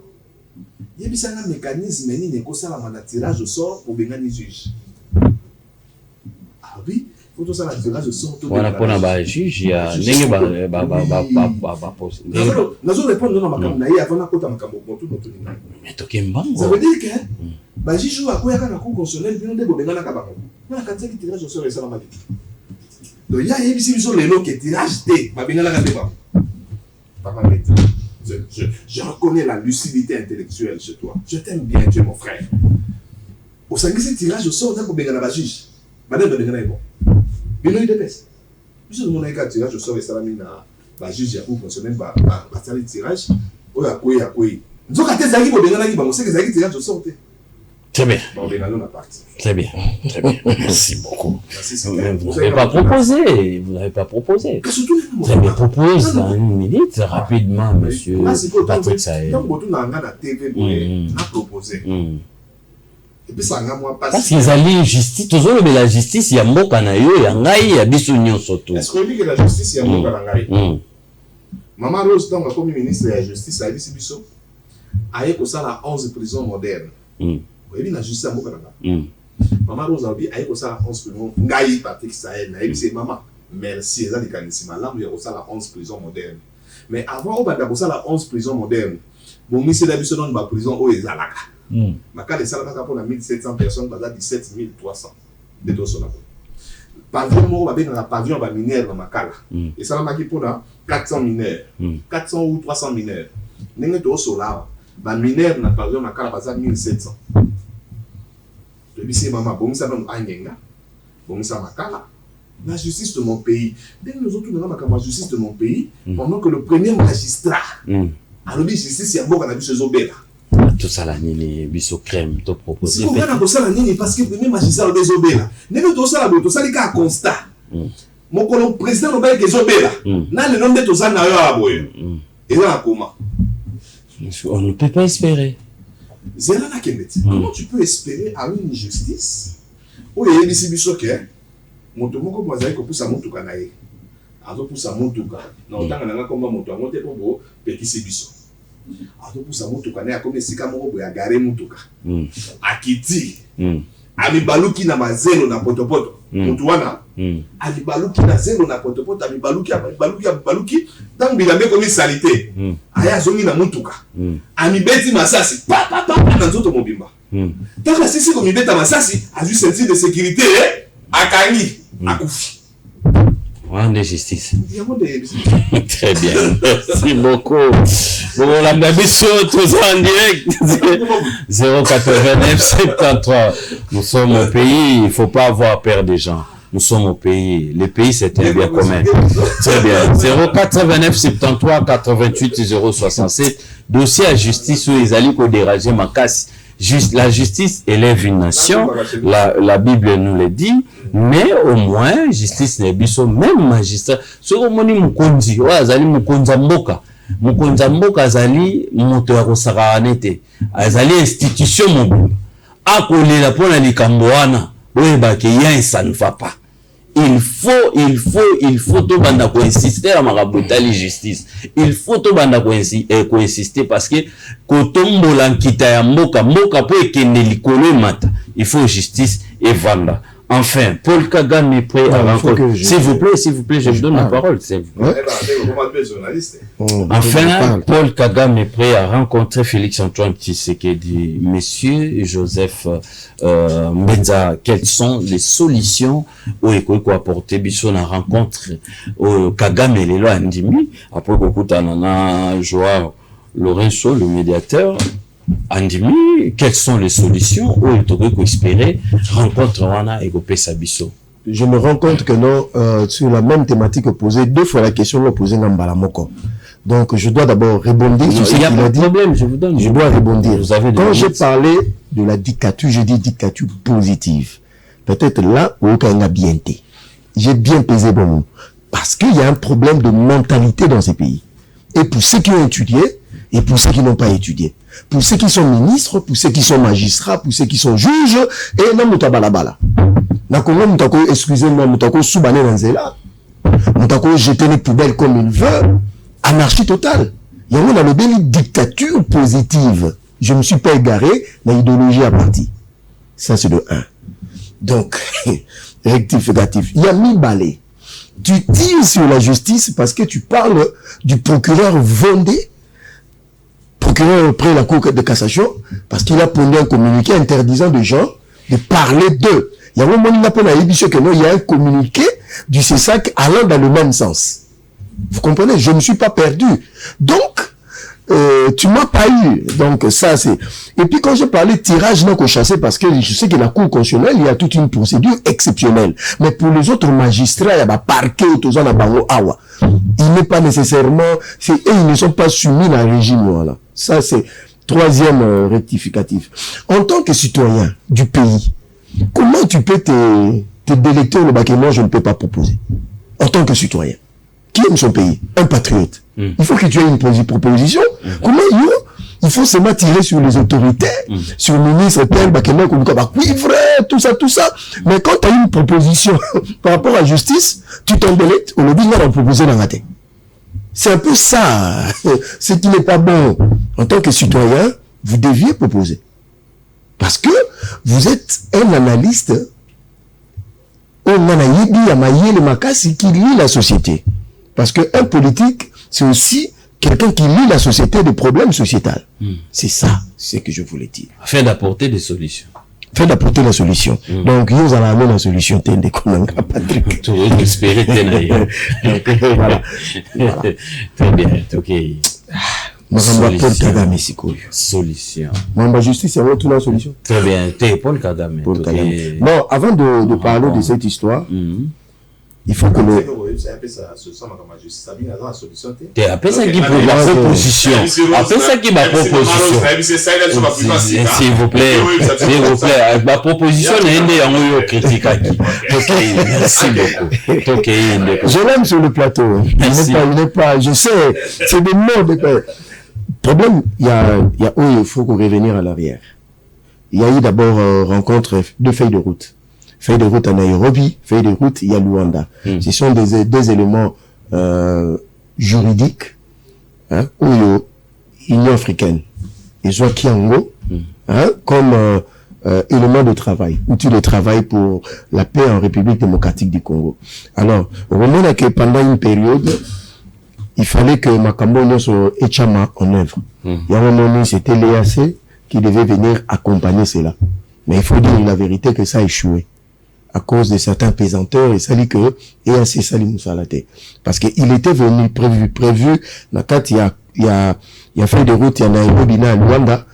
Il y a un mécanisme qui est le tirage au sort pour les juges. Ah oui, il faut tout ça, le tirage au sort. On a pas de juge, il y a des gens ça veut dire que si je joue à quoi na cour constitutionnelle bino de bobenga na kabako na kanza ki tirage au sort ça m'a dit donc il y a ici biso lelo que tirage T babenga na kabako papa je reconnais la lucidité intellectuelle chez toi, je t'aime bien, tu es mon frère. Au sein de ce tirage au sort na bobenga na ba juge badé bobenga na bon bino IDPS biso mon eka tirage au sort ça na ba juge ya cour constitutionnelle ba tali tirage oya koyi nzoka te zaki bobenga na ki bango c'est que zaki tirage au sort. Très bien. Très bien. Très bien. Merci beaucoup. Vous n'avez pas proposé. Vous n'avez pas proposé. Vous avez proposé dans une minute, rapidement, monsieur Patrick Saël. Parce qu'ils allaient justice, tous les la justice, il y a mboka na yo, il y a ngai, il y a biso nyon surtout. Est-ce qu'on dit que la justice, il y a mboka na ngai? Maman Rose, donc, comme ministre de la justice, a dit si biso, a eu ça la 11 prisons modernes. Et la justice à Mokananga. Maman Rose a dit, aïe, ça la 11 prisons. Ngaï, Patrick Saël, naïe, c'est maman. Merci, ça dit qu'à là, il y a ça la 11 prisons modernes. Mais avant, on a ça la 11 prisons modernes. Bon, monsieur Davidson, dans la prison, où est Zalaka. Ma cas de Salama pour 1700 personnes, basé 17 300 de dossiers. Pavillon, on va bien dans la pavillon, on va mineur dans ma cala. Et ça m'a dit pour 400 mineurs, 400 ou 300 mineurs. N'est-ce pas au solar? Ba mineur na pavillon na cala basé 1700. Je dis, maman, bon, ça donne un yenga, bon, ça m'a cala. La justice de mon pays. Dès que nous autres, nous avons la justice de mon pays, pendant que le premier magistrat, alors, la justice, il y a beaucoup de choses au Béla. Tout ça, la nini, biso crème, tout proposé. Si vous voulez tout ça, la nini, parce que le premier magistrat, il y a Béla. N'est-ce pas tout ça, tout ça, il y a un constat. Mon président, il y a un Béla. N'a le nom de tout ça, il y a un Béla. Et là, comment? On ne peut pas espérer. Comment tu peux espérer à une justice où il y a des sibissos qui mon tomo comme moi pour ça mon touka naïe alors pour ça mon touka non tant que n'a comme mon touka monter pour petit sibisso azopusa motuka ne akomi esika moko boye agare motuka akiti amibaluki na mazelo na potopoto mutu wana amibaluki na zelo na potopoto amibaluki ntango bilambe ekomi salite aya azongi na motuka amibeti masasi pa na nzoto mobimba ntango asisi komibeta masasi azwi ceinture de sécurité akangi akufi. Rendez justice. Très bien. Merci beaucoup. Bon, la mission, tous en direct. 089 73. Nous sommes au pays. Il ne faut pas avoir peur des gens. Nous sommes au pays. Le pays, c'est un bien commun. Très bien. 089 73 88 067. Dossier à justice où les alliés ont dérangé ma casse. La justice élève une nation, la Bible nous le dit, mais au moins, justice n'est biso, même magistrat. Ce qu'on dit, mukonzi, azali mukonza mboka. Mukonza mboka azali moto ya kosakaranete. Azali institution mobile. Akolela pona likambo wana, oyebake ya ça ne va pas. Il faut tout banda ko insister à ma brutale justice. Il faut tout banda ko insister parce que kotombo lankita ya mboka po ekende likolo mata. Il faut justice et vanda. Enfin, Paul Kagame est prêt à rencontrer. S'il vous plaît, je vous donne la parole. Enfin, Paul Kagame est prêt à rencontrer Félix-Antoine Tshisekedi. Monsieur Joseph Mbenza, quelles sont les solutions où il faut apporter la rencontre Kagame et Lelo Andimi après Kokutanana Joao Lorenzo, le médiateur. Andimi, quelles sont les solutions où il faut espérer rencontre Wana et Sabiso? Je me rends compte que non, sur la même thématique posée, deux fois la question l'a posée Nambalamoko. Donc, je dois d'abord rebondir sur ce qu'il a dit. Problème, je vous donne. Je dois rebondir. Quand j'ai minutes. parlé de la dictature, j'ai dit dictature positive. Peut-être là où on a bien été. J'ai bien pesé bon mot. Parce qu'il y a un problème de mentalité dans ces pays. Et pour ceux qui ont étudié, et pour ceux qui n'ont pas étudié. Pour ceux qui sont ministres, pour ceux qui sont magistrats, pour ceux qui sont juges, et non, mutabalabala. Na Congo, mutako, excusez-moi, mutako soubané dans zela. Mutako jeter les poubelles comme il veut. Anarchie totale. Il y a une belle dictature positive. Je me suis pas égaré, mais idéologie à partie. Ça, c'est le 1. Donc, rectificatif. Il y a mis balai. Tu tires sur la justice parce que tu parles du procureur Vendée, procureur auprès de la Cour de cassation, parce qu'il a pondu un communiqué interdisant de gens de parler d'eux. Il y a un moment où il y a un communiqué du CESAC allant dans le même sens. Vous comprenez? Je ne suis pas perdu. Donc, tu m'as pas eu. Donc, ça, c'est... Et puis, quand je parlais de tirage non chassé, parce que je sais que la Cour constitutionnelle, il y a toute une procédure exceptionnelle. Mais pour les autres magistrats, il y a un parquet, il n'est pas nécessairement... Et ils ne sont pas soumis à un régime, voilà. Ça, c'est troisième rectificatif. En tant que citoyen du pays, comment tu peux te délecter le bac et moi, je ne peux pas proposer? En tant que citoyen qui aime son pays, un patriote. Il faut que tu aies une proposition. Comment il faut seulement tirer sur les autorités, sur le ministre, tel, tout ça. Mais quand tu as une proposition par rapport à la justice, tu t'en délectes, on le dit, on va proposer dans la tête. C'est un peu ça, ce qui n'est pas bon. En tant que citoyen, vous deviez proposer. Parce que vous êtes un analyste, qui lit la société. Parce qu'un politique, c'est aussi quelqu'un qui lit la société des problèmes sociétals. C'est ça, c'est ce que je voulais dire. Afin d'apporter des solutions. Afin d'apporter la solution. Donc, nous allons amener la solution, Patrick. Tu veux espérer Voilà. Très bien, ok. Solution. Mamba justice, c'est tout la solution. Très bien, t'es Paul Kagame. Bon, avant de parler de cette histoire, il faut que le... T'es appelé ça qui pour la proposition. Appelez ça qui ma proposition. S'il vous plaît, ma proposition n'est pas en critique. Merci beaucoup. Je l'aime sur le plateau. Il n'est pas, je sais, c'est des mots de... Problème, il faut qu'on revenir à l'arrière. Il y a eu d'abord rencontre de feuilles de route. Feuille de route à Nairobi, feuille de route, il y a Luanda. Ce sont deux éléments juridiques où Union africaine et soit Kiango, hein, comme élément de travail, outil de travail pour la paix en République démocratique du Congo. Alors, on remarque que pendant une période, il fallait que Makambo soit Echama en œuvre. Il y a un moment où c'était l'EAC qui devait venir accompagner cela. Mais il faut dire la vérité que ça a échoué. À cause de certains pesanteurs, et ça dit que EAC Sali Moussalate. Parce qu'il était venu prévu, il y a fait de route, il y en a Nairobi, à Luanda,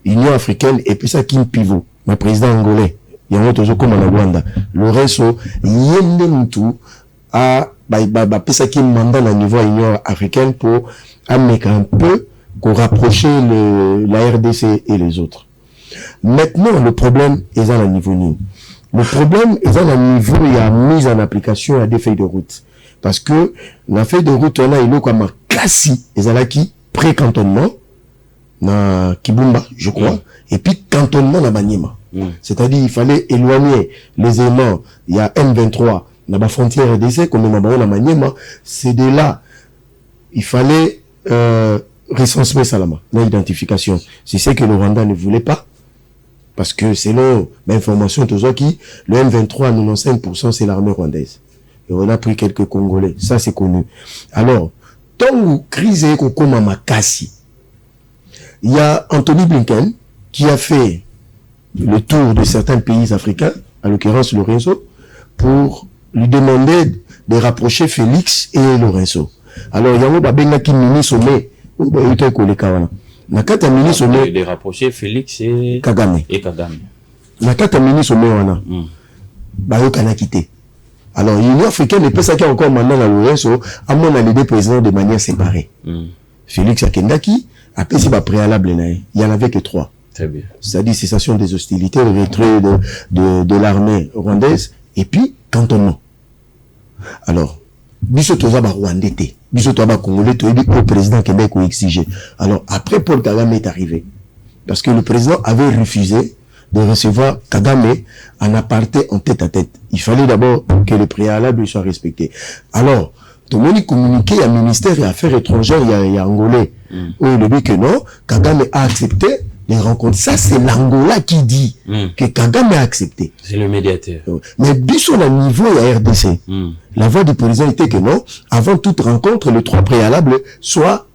Union africaine, et puis ça qui pivot. Ma président angolais, il y a un autre comme en Rwanda. Le reste, yende mutu a, ça qui mandat au niveau Union africaine pour amener un peu, pour rapprocher la RDC et les autres. Maintenant, le problème est à la niveau nous. Le problème est à la niveau, il y a mise en application à des feuilles de route. Parce que, la feuille de route, on a une comme classique, et ça là qui, pré-cantonnement, na Kibumba, je crois, et puis cantonnement na Maniema. C'est-à-dire, il fallait éloigner les éléments, il y a M23, na la frontière RDC, comme na Maniema, c'est de là, il fallait, recenser Salama, l'identification. C'est ce que le Rwanda ne voulait pas. Parce que selon l'information de Zoki, le M23 à 95% c'est l'armée rwandaise. Et on a pris quelques Congolais. Ça c'est connu. Alors, tant où crise est comme à Makassi, il y a Anthony Blinken qui a fait le tour de certains pays africains, à l'occurrence Lorenzo, pour lui demander de rapprocher Félix et Lorenzo. Alors, il y a un Babenga qui mini sommet, Nakata mini sommet de rapprocher Félix et Kagame. Nakata mini sommet wana. Bayo kana quitté. Alors l'Union africaine n'est pas ça qui a encore mandat à Lorenzo à mon les deux présidents de manière séparée. Félix Akendaki a passé par préalable il y en avait que 3. Très bien. C'est-à-dire cessation des hostilités, le retrait de l'armée rwandaise et puis cantonnement. Alors biso toza ba Rwandais te biso toza ba Congolais to dit au président Québec ou exigé. Alors après Paul Kagame est arrivé parce que le président avait refusé de recevoir Kagame en aparté en tête à tête. Il fallait d'abord que le préalable soit respecté. Alors tout le monde communiqué à ministère des Affaires étrangères il y a Angolais où il dit que non, Kagame a accepté les rencontres. Ça, c'est l'Angola qui dit que Kagame a accepté. C'est le médiateur. Mais sur le niveau de la RDC, la voix du président était que non, avant toute rencontre, les 3 préalables soient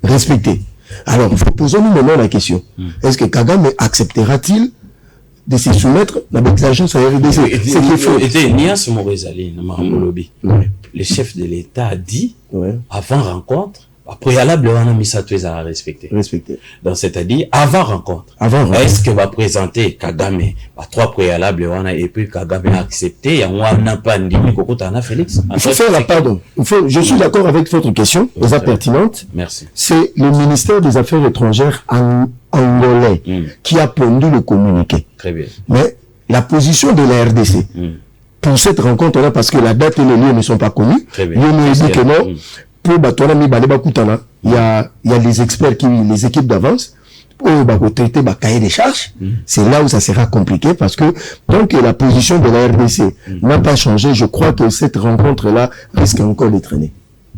respectés. Alors, posons-nous maintenant la question. Est-ce que Kagame acceptera-t-il de se soumettre à l'agence à RDC? C'est qu'il faut. Nias Morezali, le chef de l'État a dit, avant rencontre, préalable, on a mis ça tous à respecter. Donc, c'est-à-dire, avant rencontre. Est-ce que va présenter Kagame, 3 préalables, on a, et puis Kagame a accepté, on n'a pas dit, Félix. Il faut faire la pardon. Je suis d'accord avec votre question, très pertinente. Merci. C'est le ministère des Affaires étrangères angolais qui a pondu le communiqué. Très bien. Mais la position de la RDC, pour cette rencontre-là, parce que la date et les lieux ne sont pas connus, il nous dit que non, pour il y a les experts les équipes d'avance, pour traiter cahier des charges. C'est là où ça sera compliqué parce que tant que la position de la RDC n'a pas changé, je crois que cette rencontre-là risque encore de traîner.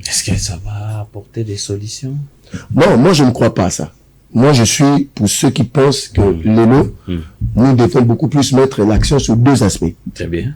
Est-ce que ça va apporter des solutions? Non, moi je ne crois pas à ça. Moi je suis pour ceux qui pensent que nous devons beaucoup plus mettre l'accent sur 2 aspects. Très bien.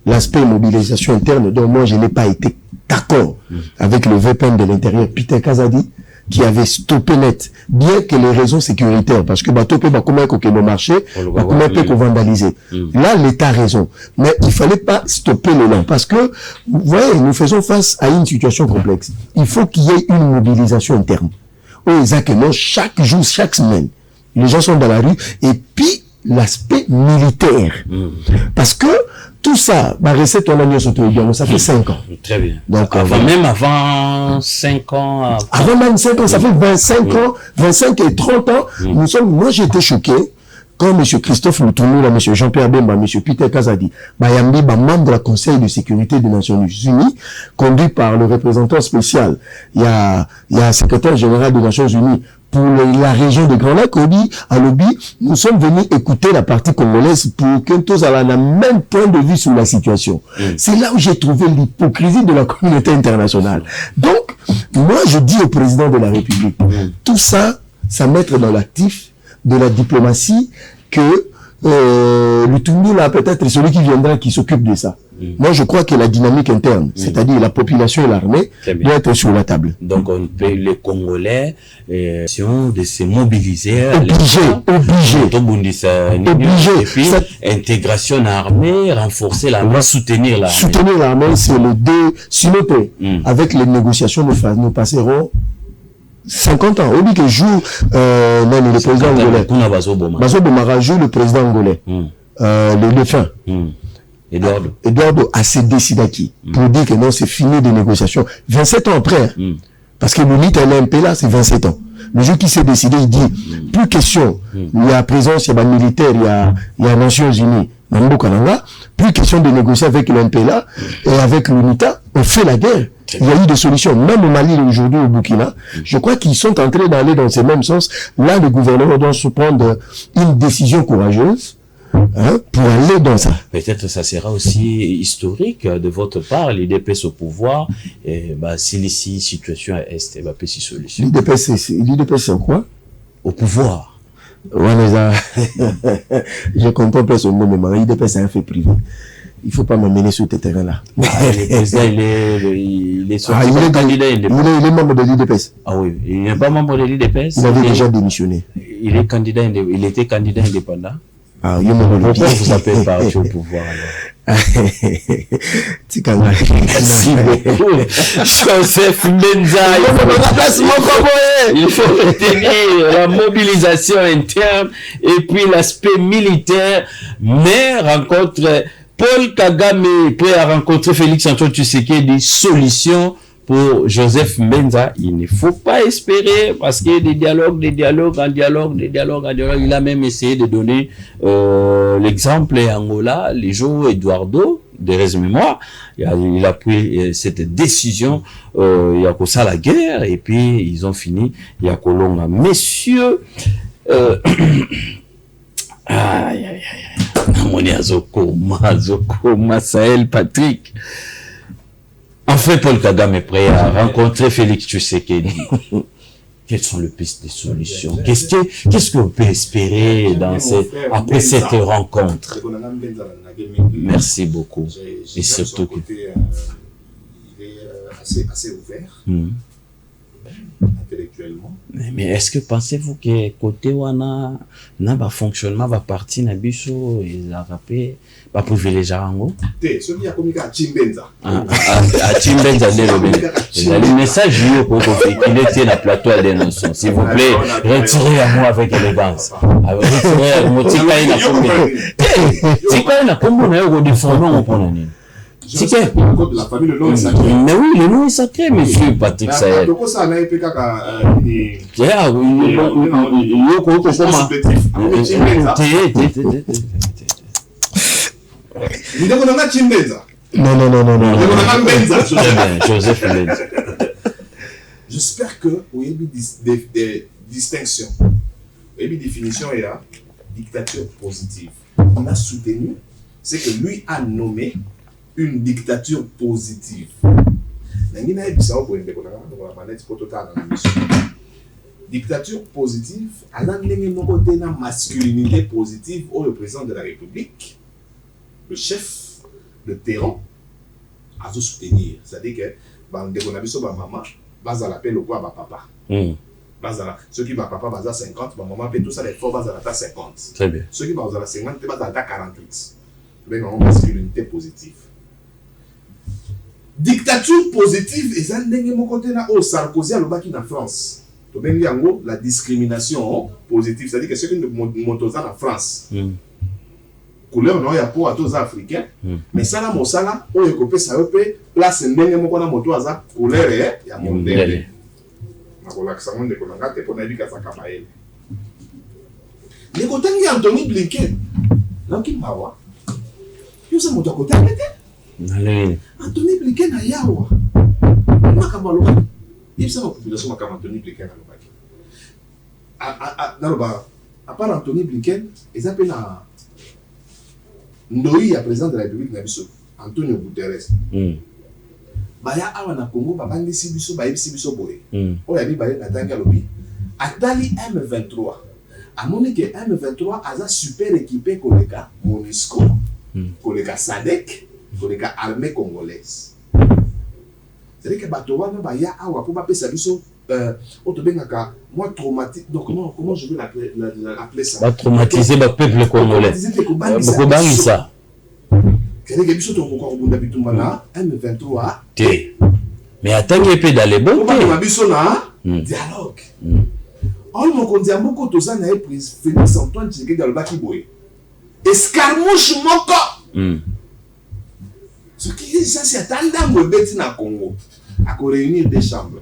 L'aspect mobilisation interne, dont moi je n'ai pas été d'accord avec le VPN de l'intérieur, Peter Kazadi, qui avait stoppé net, bien que les raisons sécuritaires, parce que comment le marché, comment peut vandaliser. Là, l'État a raison. Mais il fallait pas stopper le long, parce que, vous voyez, nous faisons face à une situation complexe. Il faut qu'il y ait une mobilisation interne. Exactement, chaque jour, chaque semaine, les gens sont dans la rue, et puis, l'aspect militaire. Parce que, tout ça, recette on a ça fait 5 ans. Très bien. Donc, avant 5 ans. Avant même 5 ans, ça fait 25 ans, 25 et 30 ans. Moi j'ai été choqué quand M. Christophe Lutonou, M. Jean-Pierre Bemba, M. Peter Kazadi, Bayambi, membre du Conseil de sécurité des Nations Unies, conduit par le représentant spécial. Il y a un secrétaire général des Nations Unies pour la région de Grand Lac, à Lobby, nous sommes venus écouter la partie congolaise pour que tous aient le même point de vue sur la situation. C'est là où j'ai trouvé l'hypocrisie de la communauté internationale. Donc, Moi, je dis au président de la République, tout ça, ça mettre dans l'actif de la diplomatie que le Tundu, là, peut-être celui qui viendra, qui s'occupe de ça. Moi, je crois que la dynamique interne, c'est-à-dire la population et l'armée, doit être sur la table. Donc, on peut, les Congolais, de se mobiliser. Obligé. Et puis, intégration à l'armée, renforcer l'armée, soutenir l'armée. Soutenir l'armée, c'est le deux. Sinon, avec les négociations, nous passerons 50 ans. On dit que joue le président angolais. Bazo Bomara joue le président angolais. Le fin. Eduardo a se décidé pour dire que non, c'est fini des négociations. 27 ans après. Parce que le mythe LMP là, c'est 27 ans. Le jour qui s'est décidé, il dit, plus question, il y a présence, il y a militaire, il y a Nations Unies, plus question de négocier avec l'MPLA et avec l'UNITA, on fait la guerre. Il y a eu des solutions, même au Mali aujourd'hui au Burkina. Je crois qu'ils sont en train d'aller dans ce même sens. Là, le gouvernement doit se prendre une décision courageuse pour aller dans ça. Peut-être ça sera aussi historique de votre part, l'IDPS au pouvoir, et si ici situation est, si solution. L'IDPS c'est quoi? Au pouvoir. Ouais, je comprends pas son mot, mais l'IDPS c'est un fait privé. Il faut pas m'amener sur ce terrain-là. Il est candidat indépendant. Il est membre de l'IDPS. Ah oui, il n'est pas membre de l'IDPS. Il avait déjà démissionné. Il était candidat indépendant. Ah, pourquoi vous appelez parti au pouvoir alors? Merci beaucoup. Joseph Menza, il faut retenir la mobilisation interne et puis l'aspect militaire, mais rencontre Paul Kagame prêt à rencontrer Félix Antoine Tshisekedi, solution pour Joseph Menza. Il ne faut pas espérer parce qu'il y a des dialogues. Il a même essayé de donner l'exemple Angola, les jours Eduardo, de mémoire. Il a pris cette décision, il y a que ça la guerre, et puis ils ont fini, il y a Kolonga. Messieurs, Namoni Azokoma, Sahel Patrick. En fait, Paul Kagame est prêt à rencontrer Félix Tshisekedi. Quelles sont les pistes de solutions? Qu'est-ce qu'on peut espérer après cette rencontre? Merci beaucoup. Et surtout que... Il est assez ouvert. Intellectuellement. Mais est-ce que pensez-vous que côté wana na fonctionnement va partir na biso ils a rappelé pas privilégier ango celui a communiqué à Chimbenza le message pour véhiculer sur la plateau à dénoncer s'il vous plaît retirez à moi avec élégance retirez motika ina kombo na yo déformer on prend nini. C'est que la famille, le nom est sacré. Mais oui, le nom est sacré, monsieur Patrick Sahel. Non. Joseph Menza. J'espère que vous avez des distinctions. Vous avez des définitions et la dictature positive. On a soutenu, c'est que lui a nommé une dictature positive. Dictature positive, à la masculinité positive au président de la République, le chef de terrain, a soutenir. C'est-à-dire que maman, base à l'appel au quoi papa. Ceux qui va papa base à 50, maman fait tout ça les fois base à 50. Très bien. Ceux qui base à 50, base à 48. Mais non, masculinité positive. Dictature positive, et ça n'est pas côté là, Sarkozy a le bac en France. La discrimination positive, c'est-à-dire que ceux qui montent en France, couleur non, il y a pour tous les Africains, mais ça, là, on est coupé, ça peut place n'est pas qu'on moto à couleur, il y a mon délai. Les côtés de Anthony Blinken, donc il m'a dit, il s'est monté à côté. Anthony Blinken a yawa. Il s'est monté à Anthony Blinken à part Anthony Blinken, ils appellent Ndoi à président de la République Nabiso, Antonio Guterres. baya awa na Congo babandisi biso bayebisi biso boye oyo yabi baye natangi alobi atali M23 amoni ke M23 aza super équipé koleka MONUSCO koleka SADC koleka armée congolaise. C'est-à-dire que bato wana baya awa po bapesa biso autobengaka moi traumatique. Donc comment je vais l'appeler ça? Ba traumatiser ba peuple congolais. Beaucoup bangisa. C'est-à-dire que biso to ko bunda bitumba na M23 T. Mais attends un peu dans les bons côtés. Ba biso na dialogue. On mo konzi amboko tozana e prise Félix Antoine Tshisekedi alobaki boye. Escarmouche moko. Ce qui est ça c'est attendant mo beti na Congo. À réunir des chambres.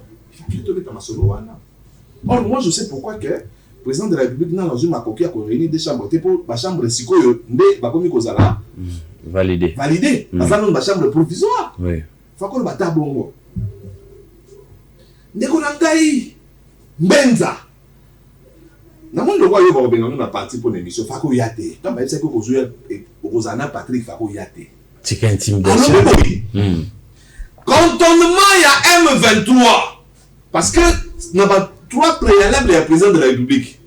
Or, moi, je sais pourquoi que le président de la République n'a pas réuni des chambres. Pour la chambre de Sikoyo, validé. Validé. Parce que la chambre provisoire. Oui. Il faut qu'on ait bongo. Ndeko nangai Benza. Na mon droit yo ba na parti pour l'émission. Faut qu'on y ate. Tant même c'est que Rosana Patrick faut qu'on y ate. C'est intimidation. Cantonnement, il y a M23. Parce que nous avons 3 préalables à la président de la République.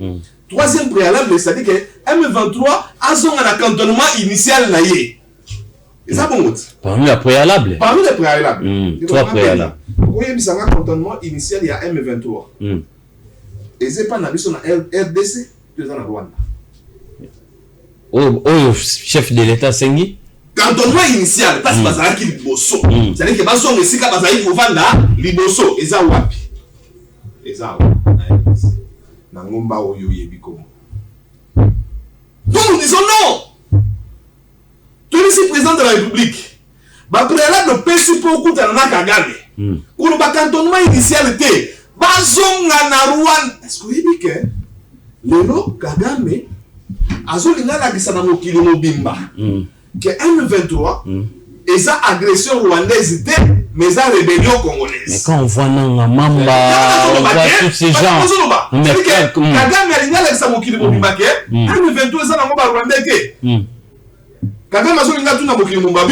Troisième préalable, c'est-à-dire que M23 a son cantonnement initial. C'est ça bon. Parmi les préalables. Parmi les préalables. 3 préalables. Vous voyez, il y a un cantonnement initial, il y a M23. Et c'est pas sur la RDC, c'est dans la Rwanda. Oh, chef de l'État Sengi. Cantonnement initial, parce que Bazaraki Liboso. C'est-à-dire que Bazon et Sika Bazaraki Kovanda, Liboso, et ça wapi. Et ça wapi. Nangomba Oyo Yebikomo. Donc nous disons non. Tu es ici président de la République. Ba préalable PSU pour Koutanana Kagame. Pour le cantonnement initial était Bazonga na Rwanda. Est-ce que vous dites que Lelo Kagame Azolinga la Gisana Mokili Mobimba. Que M23 et sa agression rwandaise était mais sa rébellion congolaise. Mais quand on voit Nanga Mamba, on voit tous ces gens. Mais Kagame alinga la Gisana Mokili Mobimba ke M23 ça na ngomba rwandais ke. Kagame azolinga tu na Mokili Mobimba.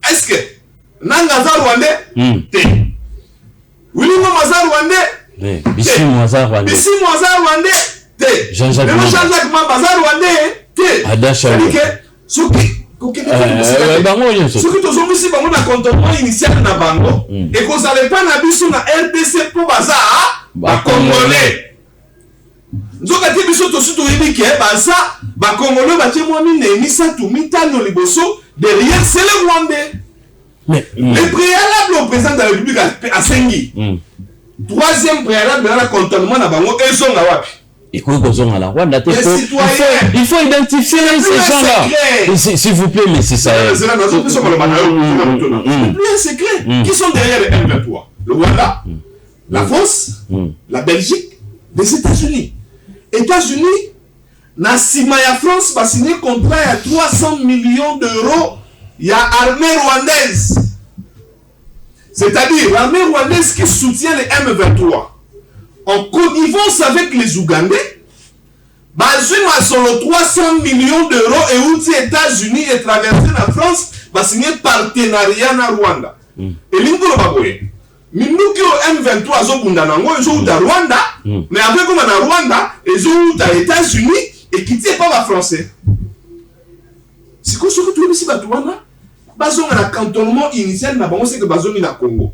Est-ce que Nanga za rwandais? Te. Willy Maza rwandais? Bissi Maza rwandais. Bissi Maza rwandais? Te. Jean-Jacques Mamba za rwandais? Te. Adacha. Ce qui est un cantonnement initial na bango et qu'on n'allait pas na biso na RDC pour bazar ba congolais. Nzoka te biso to suto yebi ke baza ba congolais ba tie moi mine ni sa tu mitano liboso derrière c'est le Rwandais. Mais le préalable au président de la République à Sengi. Troisième préalable dans le cantonnement na bango et son na wapi. Il faut identifier ces gens-là. S'il vous plaît, mais c'est ça. C'est la nation qui sont le plus un secret. Qui sont derrière les M23? Le Rwanda, la France, la Belgique, les États-Unis. États-Unis, na Simaya France va signer contrat à 300 millions d'euros. Il y a l'armée rwandaise. C'est-à-dire l'armée rwandaise qui soutient les M23. En connivence avec les Ougandais, Bazuma sur le 300 millions d'euros et où les États-Unis et traversé la France va signer partenariat na Rwanda. Et l'ingolo baboye. Minuki au M23 zo bundanango ils ont à Rwanda, mais avec comme na Rwanda ils ont aux États-Unis et qui tient pas la français. C'est quoi ce que tu veux ici batouana? Bazon a cantonnement initial na bango c'est que bazon na Congo.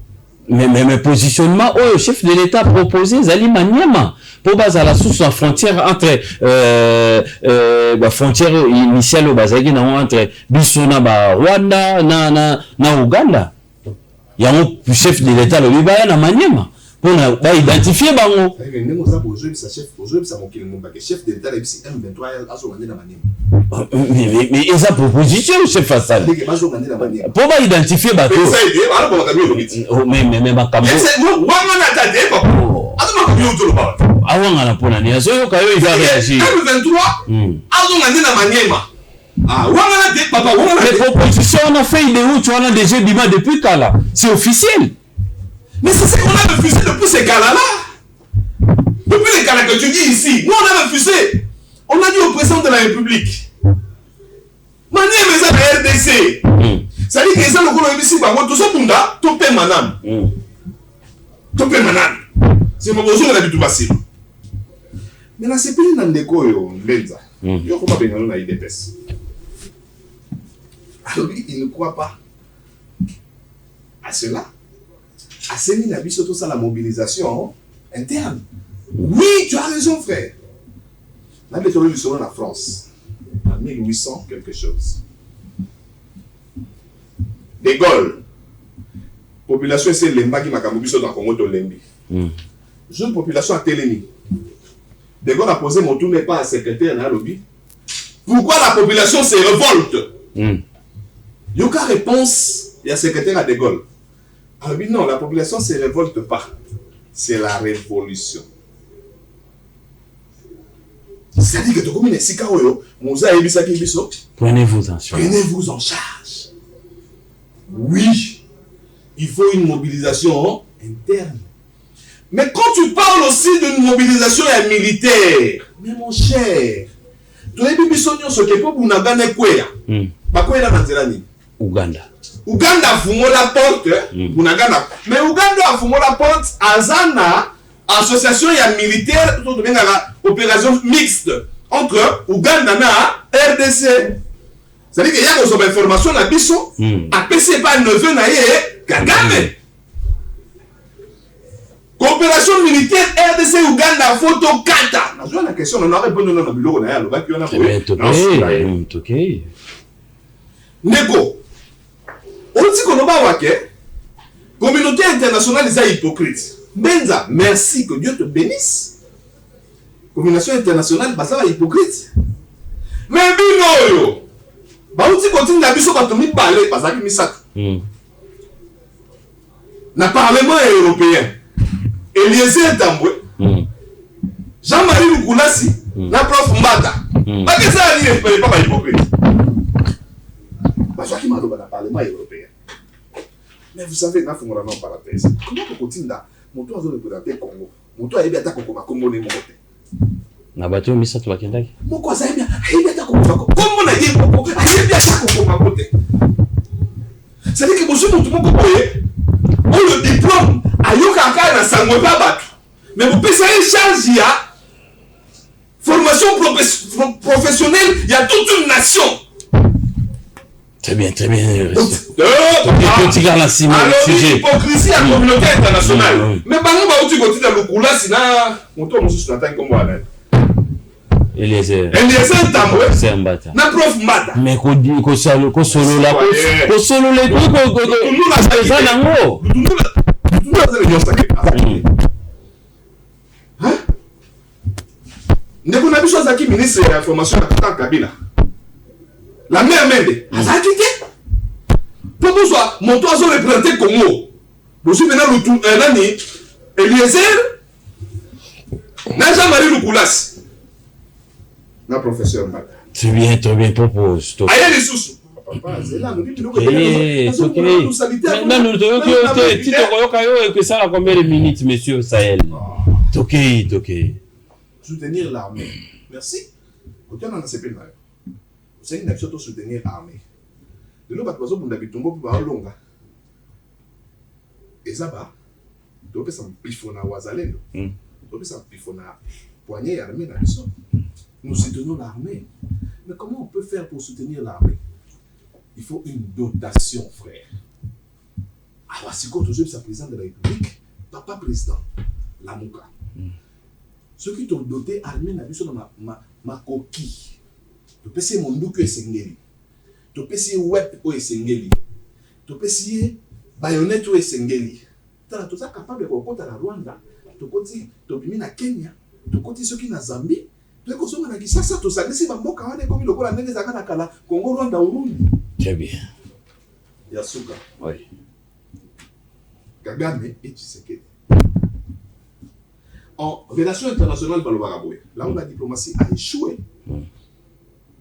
Mais positionnement, le chef de l'État proposé, Zali Maniama, pour baser la source la frontière entre la frontière initiale au Bazagi entre Bissona Rwanda na Ouganda. Il y a un chef de l'État le Libaya na Maniama pour identifier bango. Chef de l'État mais ils ont proposition chef Fassal. Pour identifier bateau. Mais avant la polanie, il va réagir. Les propositions on a fait il est où tu en as déjà dit depuis quand là? C'est officiel. Mais c'est ce qu'on a refusé depuis ces cas-là. Depuis les cas que tu dis ici, nous on a refusé. On a dit au président de la République, Manier mes la RDC. Ça dit que ça le gros ici bango tout ça bunda to pe manam. To pe manam. C'est mon besoin de tout passer. Mais là c'est plus dans ndeko yo Mbenza. Yo comment ben na IDPS. Alors lui il ne croit pas à cela. À ce niveau là surtout ça la mobilisation interne. Oui, tu as raison frère. La méthodologie selon la France en 1800 quelque chose. De Gaulle, population c'est l'emba qui m'a cambié dans Congo de l'embi. Jeune population a télémi. De Gaulle a posé mon tour n'est pas à secrétaire dans le lobby. Pourquoi la population se révolte? Il y a aucune réponse. Il y a secrétaire à De Gaulle. Ah oui, non, la population ne se révolte pas. C'est la révolution. C'est-à-dire que tu communes ici, prenez-vous en charge. Prenez-vous en charge. Oui, il faut une mobilisation interne. Mais quand tu parles aussi d'une mobilisation militaire, mais mon cher, tu as vu ce que pour Bunagana Kwea. Bakwea na Nzerani. Uganda. Uganda a fumé la porte, Bunagana. Mais Uganda a fumé la porte à Zana, association militaire, opération mixte entre Uganda et RDC. C'est-à-dire qu'il y a des informations à Bisso, à PC pas neveu naïe, Kagame. Coopération militaire RDC Uganda photo kata. La question on a répondu dans le bureau na le bac on a OK. Neko. On dit qu'on va voir que communauté internationale est hypocrite. Benza, merci que Dieu te bénisse. Communauté internationale bah ça va hypocrite. Mais bino bah on dit continue la biso quand on mi parler parce que mi sac. Na parlement européen. Eliezer Tambwe, Jean-Marie Lukulasi, na prof Mbata. Parce que ça n'est pas hypocrite. Parce qu'il m'a dit dans le Parlement européen. Mais vous savez, nous avons une parenthèse. Comment on continue là? Mon toit a représenté le Congo. Mon toit a été attaqué au Congo. Na bato misa tu bakendaki. Mon quoi ça a été attaqué au Congo. Comment on a dit Congo? A été attaqué au Congo. C'est-à-dire que monsieur mon tout le monde on le diplôme ayoka na sangwe pa batu. Mais vous pouvez savoir charge il y a formation professionnelle, il y a toute une nation. Très bien, très bien. Tu gardes la cime. Alors, l'hypocrisie à la communauté internationale. Mais par exemple, tu continues à l'Oukula, sinon, mon tour, je suis en train de comprendre. Eliezer Tambwe. C'est un bâtard. Na prof Mata. Mais ko solo la ko solo le ça nango. Hein? Ndeko na biso azaki ministre de l'information à Kabila. La mère Mende, azaki te. Pour vous soit mon toit sont représenté Congo. Vous savez maintenant le tout nani Eliezer na Jean-Marie Lukulasi. Na professeur Mata. Très bien, propose. Aïe les sous. Papa, c'est là, nous dit c'est OK. Non, nous que ça a combien de minutes, monsieur Sahel? OK. Soutenir l'armée. Merci. Quand on a ces pays là. C'est une action de soutenir l'armée. De l'autre côté, on a bitumbo pour avoir longa. Et ça va. Tu peux s'en pifona wazalendo. Tu peux s'en pifona poignée armée dans le sol. Nous soutenons l'armée. Mais comment on peut faire pour soutenir l'armée? Il faut une dotation, frère. Alors, si quand aujourd'hui, c'est président de la République, papa président, Lamouka. Ceux qui t'ont doté armée, n'a vu ça dans ma coquille. Tu peux essayer mon douque et sengeli. Tu peux essayer web ou sengeli. Tu peux essayer baïonnette ou sengeli. Tu es tout ça capable de rencontrer la Rwanda. Tu peux dire, tu peux na Kenya. Tu peux dire ceux qui na Zambie. Tu peux dire que ça, tout ça, c'est Bamboka, comme le Cola Nene Zakana Kala, Congo, Rwanda, Urundi. Très bien. Yasuka. Oui. Kagame et Tshisekedi. En relation internationale, là où la diplomatie a échoué.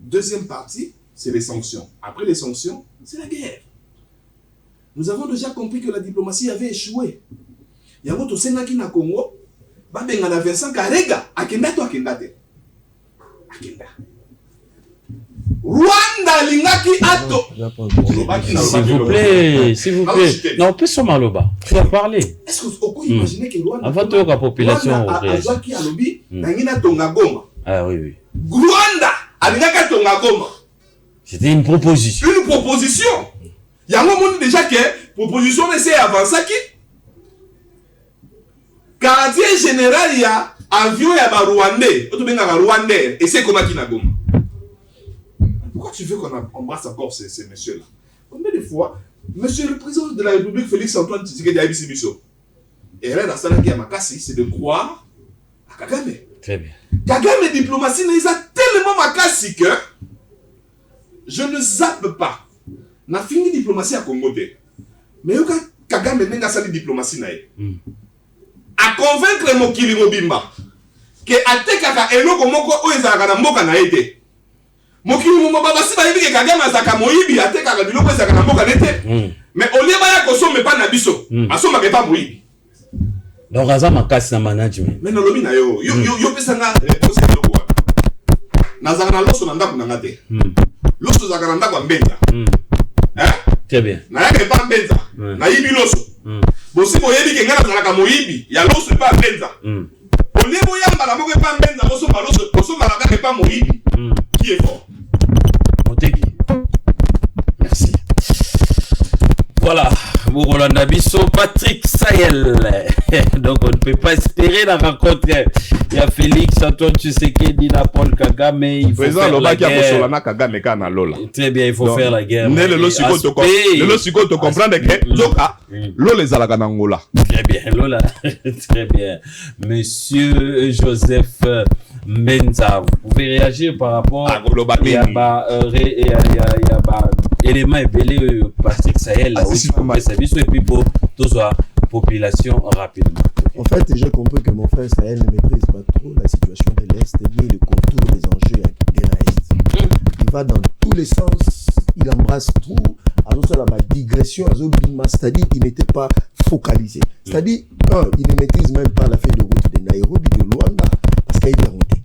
Deuxième partie, c'est les sanctions. Après les sanctions, c'est la guerre. Nous avons déjà compris que la diplomatie avait échoué. Il y a un autre Sénat qui na Congo, Babenga na Vincent Karega, Akenda to Akenda te. Akenda. Rwanda Rwanda lingaki ato. S'il vous plaît. Non, on peut se maloba. Tu vas parler. Est-ce que vous pouvez imaginer que Rwanda avant toute la population réagit à lobby nangina tonga goma. Ah oui. Rwanda alingaka tonga goma. C'était une proposition. Une proposition. Il y a un moment déjà que proposition essaie avancer qui quartier général il y a avion ya ba Rwandais, auto benga ba Rwandais et c'est comment qui na goma. Pourquoi tu veux qu'on embrasse encore ces messieurs là? Combien de fois monsieur le président de la République Félix Antoine Tshisekedi a dit biso. Et là dans ça qui a makasi c'est de croire à Kagame. Très bien. Kagame diplomatie n'est tellement makasi que je ne zappe pas. Na fini diplomatie à Congo. Mais yoka Kagame nenga sali diplomatie na ye. A convaincre mokili mobimba que atekaka eloko moko oyo ezalaka na mboka na ye te. Mokili mobimba basi bayebi ke Kagame azaka moyibi atekaka biloko ezalaka na mboka na ye te. Mais au lieu baya kosomba pa na biso, asomba pa moyibi. Donc aza makasi na management. Mais nolobi na yo pesanga réponse eloko wana. Nazaka na loso na ndako na ngate. Loso zaka na ndako mbenza. Très bien. Na yake pa mbenza. Na yibi loso. Bosi boyebi ke ngana zalaka moyibi ya loso pa mbenza. Olie boyamba la moko pa mbenza bosomba loso bosomba la kaka pa moyibi. Qui est fort? Motegi. Merci. Voilà, Rolanda Bisso, Patrick Sahel. Donc on ne peut pas espérer la rencontre. Il y a Félix Antoine Tshisekedi, Paul Kagame. Il faut faire la guerre. Très bien, il faut faire la guerre. Le logico te comprendre que l'eau les a Angola. Très bien, Lola. Très bien. Monsieur Joseph Menza, vous pouvez réagir par rapport à élément ébélé Patrick Sahel là aussi pour service et puis pour toute la population rapidement. En fait, j'ai compris que mon frère Sahel ne maîtrise pas trop la situation de l'Est ni le contour des enjeux de l'Est. Il va dans tous les sens, il embrasse tout. Alors ça, la digression, c'est-à-dire qu'il n'était pas focalisé. C'est-à-dire, il ne maîtrise même pas la feuille de route de Nairobi, de Luanda, parce qu'il est dérouté.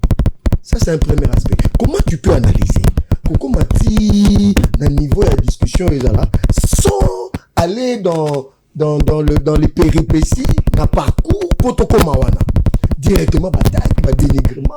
Ça, c'est un premier aspect. Comment tu peux analyser comment tu dans le niveau de la discussion là, sans aller dans les péripéties, dans le parcours, Mawana, directement bataille, dénigrement,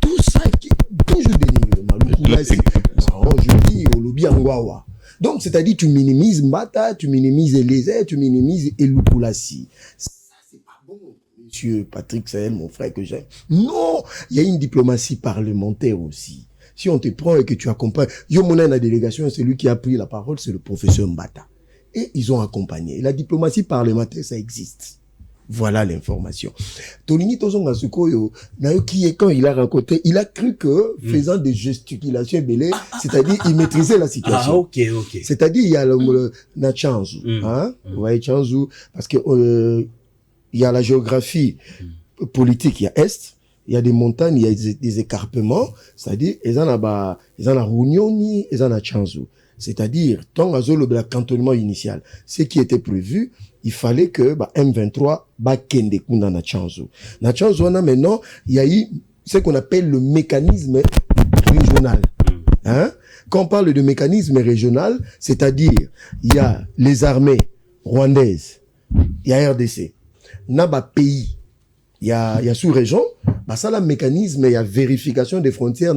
tout ça qui toujours dénigrement. Je dis au lobby Angwawa. Donc, c'est-à-dire, tu minimises Mbata, tu minimises Eliezer, tu minimises Elukulasi. Ça, c'est pas bon, monsieur Patrick Sahel, mon frère que j'aime. Non, il y a une diplomatie parlementaire aussi. Si on te prend et que tu accompagnes, Yomona la délégation, c'est lui qui a pris la parole, c'est le professeur Mbata. Et ils ont accompagné. La diplomatie parlementaire, ça existe. Voilà l'information. Tolini Tozonga Sukoyo, quand il a rencontré, il a cru que, faisant des gesticulations belées, c'est-à-dire, il maîtrisait la situation. Ah, ok. C'est-à-dire, il y a la Chanzu, hein? Vous voyez Chanzu, parce que, il y a la géographie politique, il y a Est, il y a des montagnes, il y a des écarpements, c'est-à-dire, ils en a Runyoni, ils en a Chanzu. C'est-à-dire, tant le cantonnement initial, ce qui était prévu, il fallait que, M23, kende kuna na Chanzu. Na Chanzu, maintenant, il y a eu ce qu'on appelle le mécanisme régional. Hein? Quand on parle de mécanisme régional, c'est-à-dire, il y a les armées rwandaises, il y a RDC, n'a pays, il y a sous-région, ça la mécanisme, il y a vérification des frontières,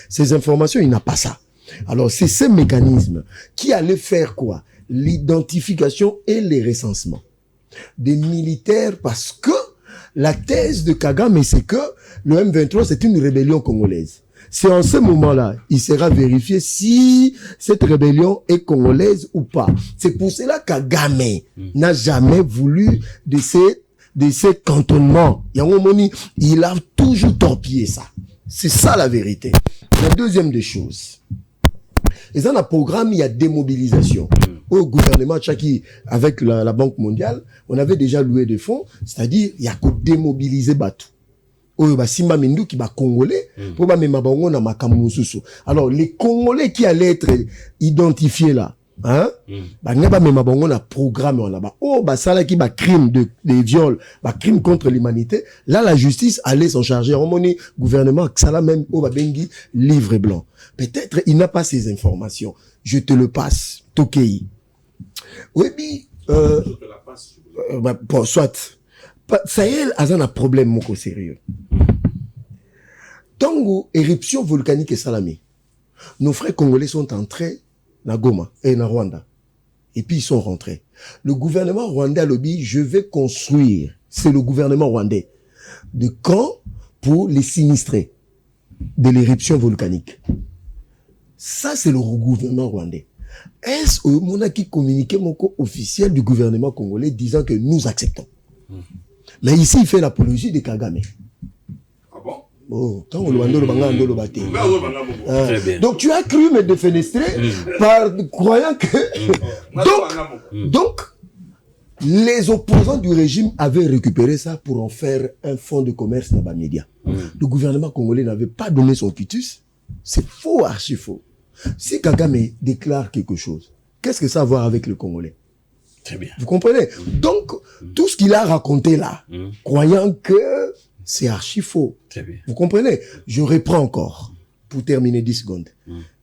ces informations, il n'a pas ça. Alors, c'est ce mécanisme qui allait faire quoi? L'identification et les recensements des militaires, parce que la thèse de Kagame, c'est que le M23, c'est une rébellion congolaise. C'est en ce moment-là, il sera vérifié si cette rébellion est congolaise ou pas. C'est pour cela que Kagame n'a jamais voulu de ces cantonnements. Il a toujours torpillé ça. C'est ça la vérité. La deuxième des choses. Et dans le programme, il y a démobilisation. Au gouvernement Tchaki, avec la Banque mondiale, on avait déjà loué des fonds, c'est-à-dire, il y a qu'à démobiliser Batou. Simba Mindu qui va congolais, pour alors, les Congolais qui allaient être identifiés là, hein banga mema bango na programme on a oh sala qui crime de viol crime contre l'humanité, là la justice allait s'en charger. On moni gouvernement ça même bengi livre blanc, peut-être il n'a pas ces informations, je te le passe Tokei. Oui bon soit Sahel a un problème moko sérieux. Tango éruption volcanique et Salamé, nos frères congolais sont entrés na Goma et na Rwanda. Et puis ils sont rentrés. Le gouvernement rwandais a lobby, je vais construire, c'est le gouvernement rwandais, de camps pour les sinistrés de l'éruption volcanique. Ça, c'est le gouvernement rwandais. Est-ce que mon a qui communiqué mon officiel du gouvernement congolais disant que nous acceptons? Mais ici, il fait l'apologie de Kagame. Oh, quand on le battait. Donc tu as cru me défenestrer par croyant que donc les opposants du régime avaient récupéré ça pour en faire un fonds de commerce dans les médias. Le gouvernement congolais n'avait pas donné son quitus. C'est faux, archi faux. Si Kagame déclare quelque chose, qu'est-ce que ça a à voir avec le Congolais? Très bien. Vous comprenez? Donc tout ce qu'il a raconté là, croyant que c'est archi faux. Très bien. Vous comprenez? Je reprends encore, pour terminer 10 secondes.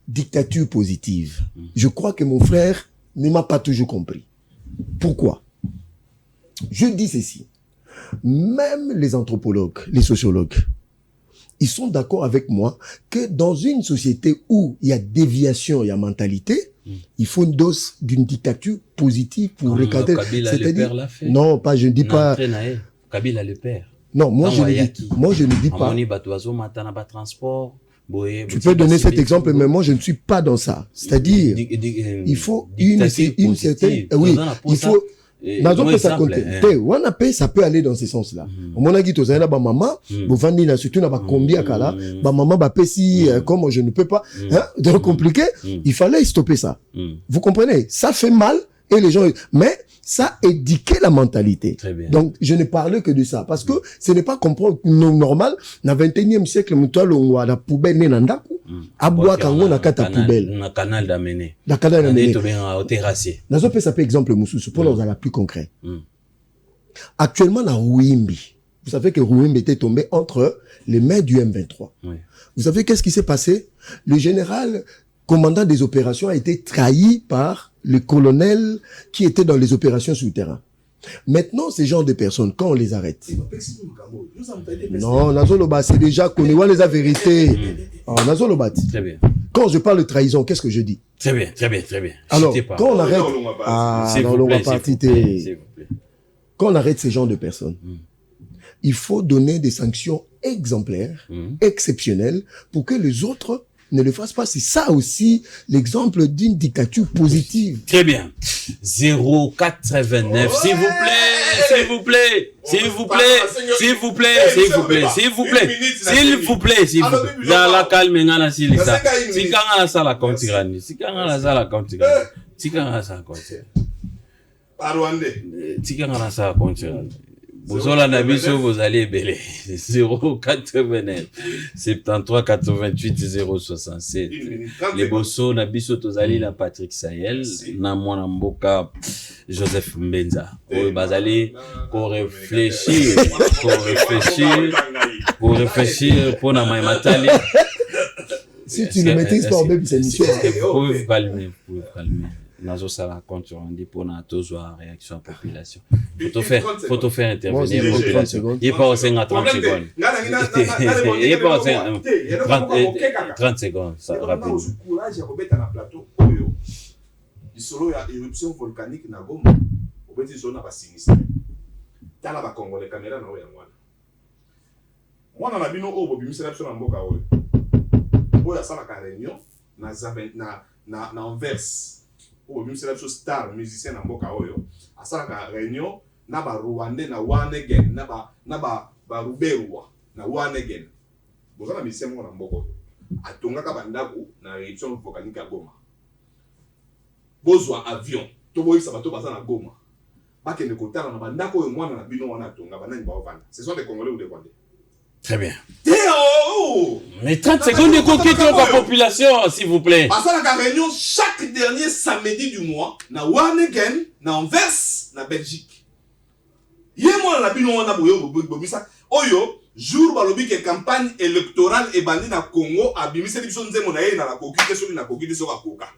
Dictature positive. Je crois que mon frère ne m'a pas toujours compris. Pourquoi? Je dis ceci. Même les anthropologues, les sociologues, ils sont d'accord avec moi que dans une société où il y a déviation, il y a mentalité, il faut une dose d'une dictature positive pour recadrer. C'est-à-dire, non, pas, je ne dis pas. Kabila le père. Non, moi je ne dis pas. Tu peux donner cet exemple, mais moi je ne suis pas dans ça. C'est-à-dire, il faut une certaine, oui, il faut. Ça peut aller dans ce sens-là. Mon a dit aux aïna ba maman, bovandi na surtout na ba combien kala, ba maman ba pesi comme je ne peux pas, donc compliqué. Il fallait stopper ça. Vous comprenez? Ça fait mal et les gens, mais ça éduquait la mentalité. Donc, je ne parlais que de ça. Parce que ce n'est pas comprendre normal. Dans le 21e siècle, on a la poubelle nandaku. Aboua kango na kata poubelle. Na canal d'amener. Na canal d'amener. Au terrassier. Dans un peu, ça peut exemple, Moussou, pour nous, on a plus concret. Actuellement, dans Rouimbi. Vous savez que Rouimbi était tombé entre les mains du M23. Vous savez qu'est-ce qui s'est passé? Le général commandant des opérations a été trahi par le colonel qui était dans les opérations sur le terrain. Maintenant, ces genres de personnes, quand on les arrête... Non, Nazoloba, c'est déjà connu. On les a vérité. Nazoloba. Très bien. Quand je parle de trahison, qu'est-ce que je dis? Très bien, très bien, très bien. Alors, quand on arrête... Quand on arrête ces genres de personnes, il faut donner des sanctions exemplaires, exceptionnelles, pour que les autres ne le fassent pas. C'est ça aussi l'exemple d'une dictature positive. Très bien. 0,89. S'il vous plaît, s'il vous plaît, s'il vous plaît, s'il vous plaît, s'il vous plaît, s'il vous plaît, s'il vous plaît, s'il vous plaît. Dans la calme, ngana silisa. Si kanga sala kontirani, si kanga sala kontirani, si kanga sala kontirani. Parwande. Si kanga sala kontirani. Vous allez belé 0,89 73 88 067. Les bosso na biso tozali na Patrick Sayel na mwana mboka Joseph Mbenza. Bazali pour réfléchir pour na matali. Si tu le maîtrises pas, même c'est mission. Vous pouvez calmer. Nazo sala compte rendu pour na tozo réaction population. Faut faire intervenir pour 30 secondes. Il pas aussi 30 secondes. Il pas aussi 30 secondes, ça rapidement. Courage à remettre na plateau oyo. Isolo ya éruption volcanique na Goma. Obeti zona ba sinistre. Tala ba Congolais caméra na oya mwana. Mwana na bino obo bimisela biso na mboka oyo. Oya sala ka réunion na Anvers. Ou même c'est la chose star musicien na mboka oyo asalaka réunion na ba Rwandais na Wanegen na ba Ruberwa na Wanegen bozana musicien mo na mboka oyo atongaka bandako na éruption volcanique à Goma bozwa avion to boyisa bato baza na Goma bakende kotala na bandako oyo mwana na bino wana atonga banani ba ovanda ce sont des Congolais ou des Rwandais. Très bien. Théo Oh! Mais 30 secondes de coquette la population, s'il vous plaît. Parce que la réunion chaque dernier samedi du mois, na Wanegen, na Anvers, na Belgique. Yémo na bino wana boyo bobisa. Oyo, jour balobi que campagne électorale et bandi na Congo abimisa biso nzemo na ye na la kokite so na kokite so ka koka.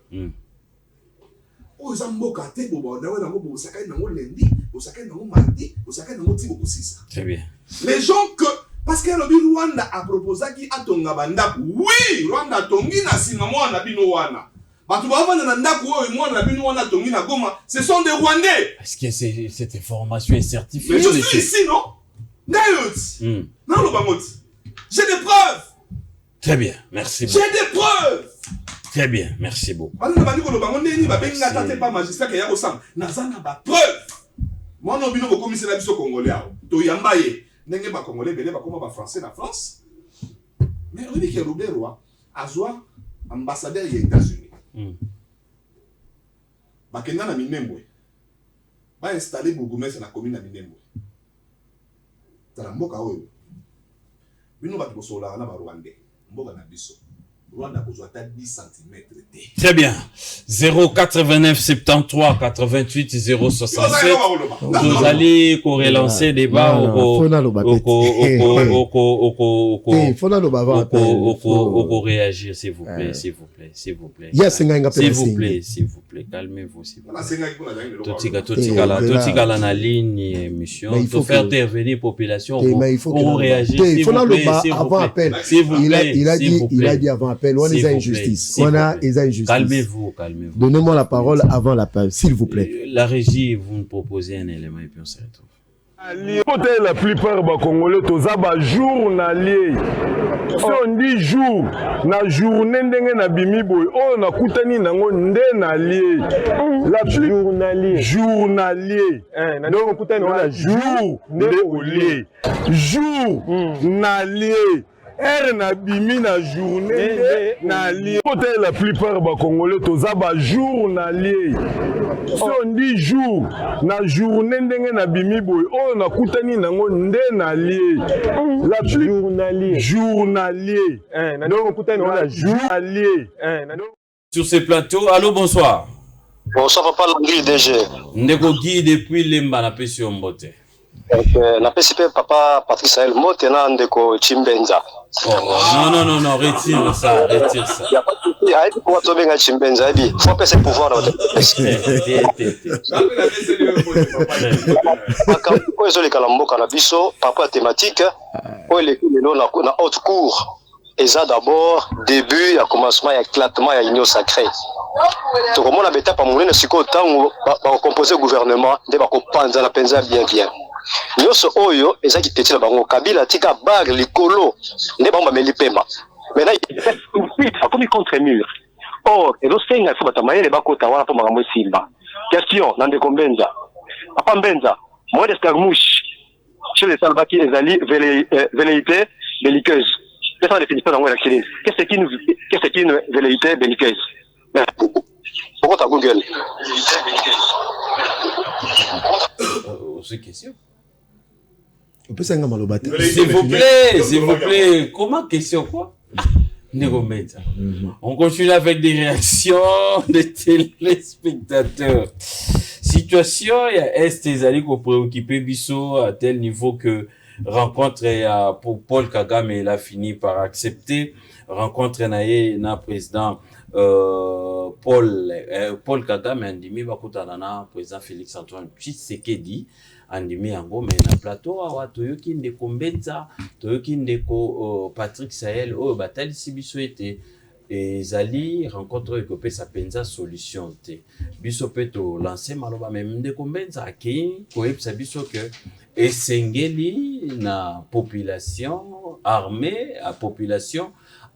Oh, ça mboka te bobo na wana bobo sakai na lundi, sakai na mardi, sakai na tibo bosisa. Très bien. Les gens que parce que le Rwanda a proposé qui a tonga banda. Oui, Rwanda tongi na singa mwana bino wana. Batu ba wana ndako oyo mwana bino wana tongi na Goma, ce sont des Rwandais. Est-ce que cette information est certifiée? Mais je suis ici, non? Ngaïot. Non, le bangoti. J'ai des preuves. Très bien, merci beaucoup. J'ai des preuves. Très bien, merci beaucoup. Bana bandi ko le bangondi ni ba benga tate pas magistrat que ya osam. Nazana ba preuve. Moi non bino ko commissaire biso congolais. To yamba ye. N'est pas congolais, belé pas comme français na France. Mais on dit que Robert Roy azwa ambassadeur des États-Unis. Bakenda na Minembwe. Ba installer bourgmestre na commune na Minembwe. Tala mboka oyo. Bino batu bosola na ba Rwandais. Mboka na biso. Rwanda kozwa ta 10 cm. Très bien. 089 73 88 067. Vous allez relancer le débat au réagir, s'il vous plaît, s'il vous plaît, s'il vous plaît. S'il vous plaît, s'il vous plaît, calmez-vous, s'il vous plaît. Totikala na ligne émission. Il faut faire intervenir la population pour réagir, s'il vous plaît, s'il vous plaît. Il a dit avant appel, on est à injustice. On a injustice. Calmez-vous, calmez-vous. Donnez-moi la parole avant l'appel, s'il vous plaît. La régie, vous nous proposez un élément et puis on se retrouve. La plupart des Congolais, tous les journaliers. Si on dit jour, na journée na bimi boy, oh na kutani na nde na lié. La journalier. Journalier. Donc kutani na jour de lié. Jour na lié. Na bimi na journée na lié. La plupart des Congolais, tous les journaliers. Si on dit jour, na journée na bimi boy, oh na kutani na nde na lié. La journalier. Journalier. Donc kutani na journalier. Sur ce plateau, allô, bonsoir. Bonsoir papa Langui DG. Ndeko Guy depuis Lemba na pesi Mbote. Na PCP papa Patrice Saël Mote na ndeko Chimbenza. Oh, non, retire ça. Il n'y a pas de souci, il faut pouvoir tomber à Chimbenza, il faut passer le pouvoir. Quand les Kalambo Canabiso, papa thématique, pour les haute cour, et ça d'abord, début, il y a commencement, il y a éclatement, il y a union sacrée. Donc, comment on a bêta pas mourir, c'est qu'au temps où on compose le gouvernement, on va la penza bien. Nyonso oyo eza kiteti na bango Kabila tika bag likolo nde bango bameli pema maintenant il a commis contre mur. Or ezo senga faut batamayele bakota wana po makambo simba question na ndeko Mbenza papa Mbenza moi de Skarmouche chez les Salbaki ezali velléité belliqueuse. Quelle est la définition d'ango l'accident? Qu'est-ce qu'une velléité belliqueuse? Pourquoi t'as Google? C'est question. S'il vous plaît, comment question quoi? On continue avec des réactions des téléspectateurs. Situation, il y a Est allé préoccupé Bisso à tel niveau que rencontre pour Paul Kagame, il a fini par accepter. Rencontre na président Paul Kagame andimi bakutana président Félix Antoine Tshisekedi andimi yango mais na plateau awa toyoki ndeko Mbenza toyoki ndeko Patrick Sahel oyo batalisi biso ete ezali rencontre ekopé sa penza solution te biso pe to lancer maloba même ndeko Mbenza akei koyebisa biso que esengeli na population armée à population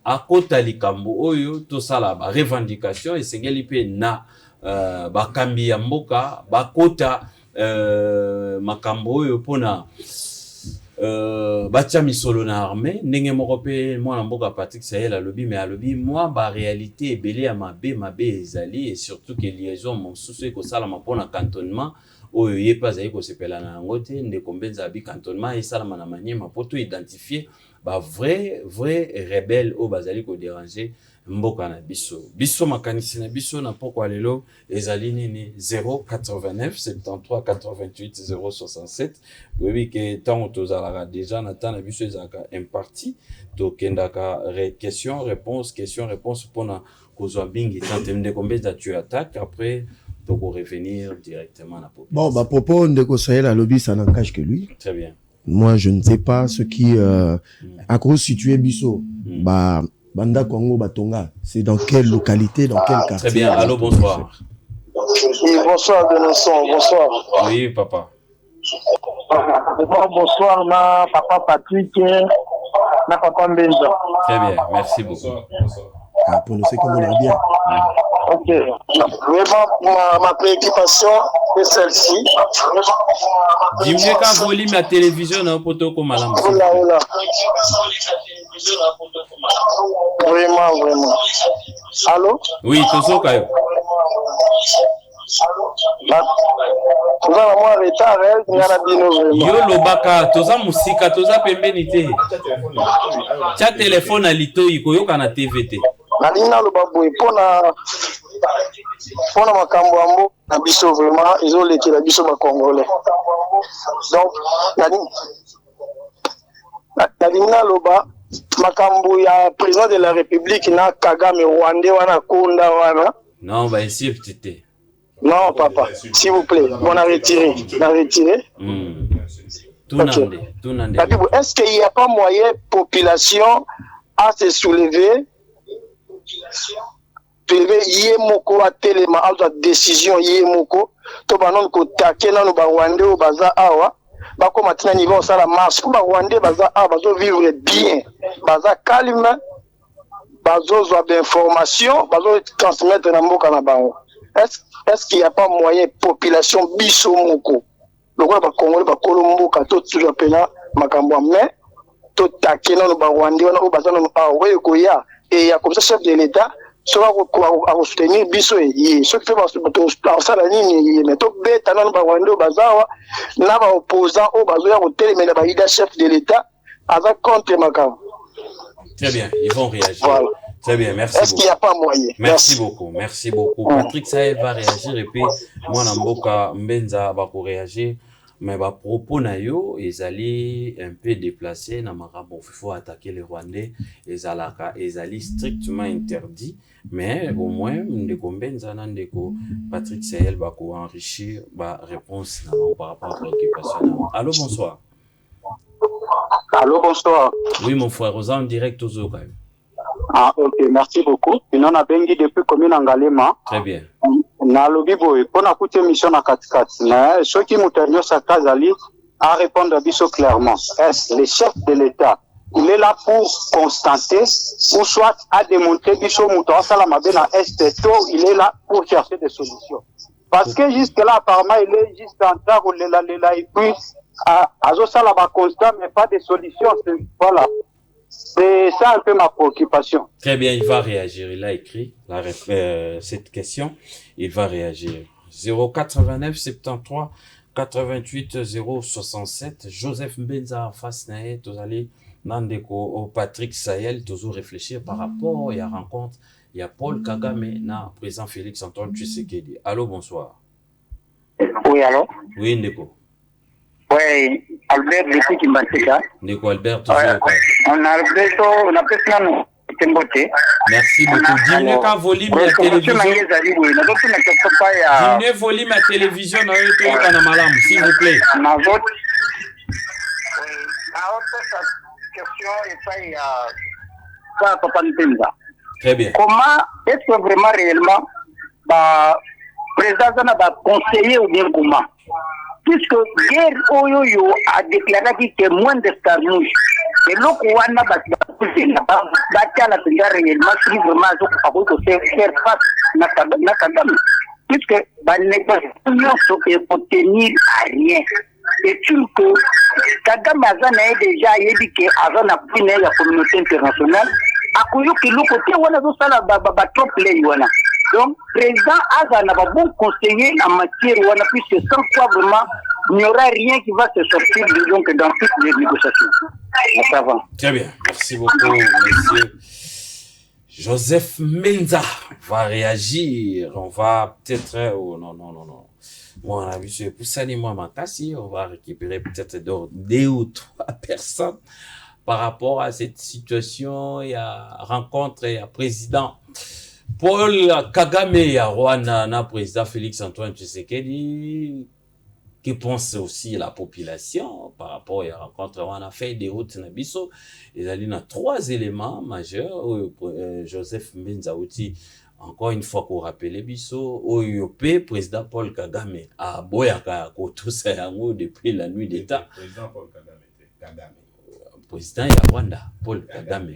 akota likambo oyo tosala ba revendication esengeli pe na bakambi ya mboka bakota makambo oyo pona batia misolo na armée ndenge moko pe mwana mboka Patrick Sahel alobi mais alobi moi ba réalité ebele ya mabe ezali et surtout que liaison mosusu ekosala mapona cantonnement oyo ye pas ayi ko sepela na ngote ndeko Mbenza abi cantonnement et ça na maniema poto identifier ba vrai rebelle au bazali ko déranger mboka na biso makanisi na biso na poko lelo ezali nini 089 73 88 067 oui que tant tozalaka déjà na temps na biso ezaka imparti to kendaka question réponse pona kozwa bingi tant ndeko Mbenza tu attaques après donc revenir directement à la population. Bon, bah, propos de Sahel à lobby, ça n'engage que lui. Très bien. Moi, je ne sais pas ce qui a constitué Bisso. Bah, Banda Kongo Batonga, c'est dans quelle localité, dans quel quartier? Très bien. Allô, bonsoir. Oui, bonsoir, Benasson, bonsoir. Oui, papa. Bonsoir, ma papa Patrick, ma papa Mbenza. Très bien, merci beaucoup. Bonsoir. Ah, pour nous, c'est comme on a bien. Ok. Vraiment, ma préoccupation est celle-ci. Dis-moi quand volume la télévision na poto ko malam. Oula. Vraiment. Allô? Oui, tozo kayo. Toza na mwa retard, ngana bino vraiment. Yo lobaka, toza musika, toza pembeni te. Tia téléphone à lito iko yoka na TVT. Nalingi naloba boye mpona makambo yango na biso vraiment ezolekela biso bacongolais. Donc nalingi naloba makambo ya président de la république na Kagame Rwandais wana konda wana. Non, bah ici petit. Non papa, s'il vous plaît, on a retiré. Tout nande. Est-ce qu'il n'y a pas moyen population à se soulever? Yemoko a telema a décision yemoko to banon ko takena no ba Rwandais o baza awa ba ko matina niveau ça la marche ko ba Rwandais baza awa bazo vivre bien baza calme bazo zo d'information bazo transmettre na mboka na bango. Est-ce qu'il n'y a pas moyen population biso moko lokola ba Congolais ba kolomboka to toujours pena makambo mais to takena no ba Rwandais wana o baza no awa ko ya et il y a comme ça chef de l'État soit à soutenir biso et ce qui fait ça la ligne mais to beta na ba Rwanda bazawa na ba opposant au bazoya hotel mais ba ida chef de l'État avec contre makam. Très bien, ils vont réagir. Voilà. Très bien, merci beaucoup. Est-ce qu'il n'y a pas moyen? Merci beaucoup. Patrick Sahel va réagir et puis moi Namboka Mbenza va réagir. Mais bah propos na yo ezali un peu déplacé na makambo il faut attaquer les Rwandais ezali strictement interdit mais au moins ndeko Mbenza na ndeko Patrick Sahel va ko enrichir ba réponse par rapport à l'occupation. Allô, bonsoir. Allô, bonsoir. Oui mon frère, aux en direct aux Oka. Ah ok, merci beaucoup. On a bengi depuis commune Angalema. Très bien. Na lobi boy pona kuté mission na katikati mais ceux qui mutanyo sa kazali à répondre à biso clairement. Est le chef de l'État il est là pour constater ou soit à démontrer biso muto sala mabe na est il est là pour chercher des solutions parce que jusque là apparemment il est juste en train de la et puis azo sala ba constat mais pas de solution. Voilà. C'est ça un peu ma préoccupation. Très bien, il va réagir. Il a écrit cette question. Il va réagir. 089 73 88 067. Joseph Mbenza en face nae. Tozali nandeko Patrick Sahel. Toujours réfléchir par rapport à la rencontre. Il y a Paul Kagame na président Félix Antoine Tshisekedi. Allô, bonsoir. Oui, allô? Oui, Ndeko. Oui, Albert depuis Kimbatika. Ndeko Albert, toujours. On a besoin de merci beaucoup. Dis-moi quand volume la télévision. Dis-moi volume la télévision na yoto yoka na malamu, s'il vous plaît. Na vote. Question et ça Papa Mbenza. Très bien. Comment est-ce que vraiment réellement président na conseiller ou bien comment? Puisque guerre Oyoyo a déclaré que moins d'escarmouches. Et l'autre wana la réellement si vraiment faire face na Kagame. Puisque les négociations sont pour tenir à rien. Et que Kagame a déjà dit que avant la communauté internationale, a connu que l'autre côté wana zo sala trop play wana. Donc, président Aza n'a pas bon conseiller en matière où on a puisque sans quoi vraiment, il n'y aura rien qui va se sortir, disons que dans toutes les négociations. Très bien. Merci beaucoup, monsieur. Joseph Menza va réagir. On va peut-être... Oh, non. Moi, on a vu ce Poussani, moi, Matassi. On va récupérer peut-être 2 ou 3 personnes par rapport à cette situation. Il y a rencontre, il y a président Paul Kagame, il y a Rwanda, il y a président Félix-Antoine Tshisekedi, qui pense aussi à la population par rapport à la rencontre. On a fait des routes Nabiso. Il y a 3 éléments majeurs. Joseph Menzaouti, encore une fois qu'on rappelle Bisso, OUP, président Paul Kagame, à Boyaka, tout ça depuis la nuit d'État. Président Paul Kagame. Président ya Rwanda, Paul Kagame.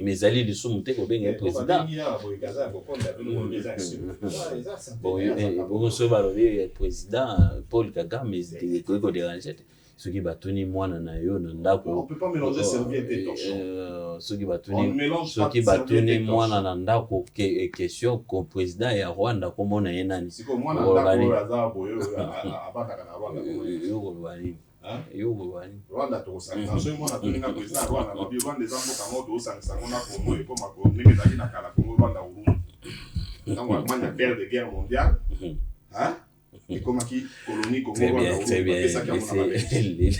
Mais Ali de Soumouté, président. Président Paul Kagame, c'est quoi déranger? Ceux qui battent moi na yo ndako. On peut pas mélanger serviette et torchon. Ceux qui battent moi na ndako question comme président ya Rwanda comme on est nani. C'est comme moi na ndako aza boyo abata na Rwanda. Rwanda to osanga so mwana tolinga président Rwanda ba bi Rwanda ezambo kama to osanga ngona Congo et comme ko ndenge zaki na kala Congo Rwanda uru. Ntango Allemagne perd de guerre mondiale. Hein? Et comme qui colonie Congo Rwanda. Très bien.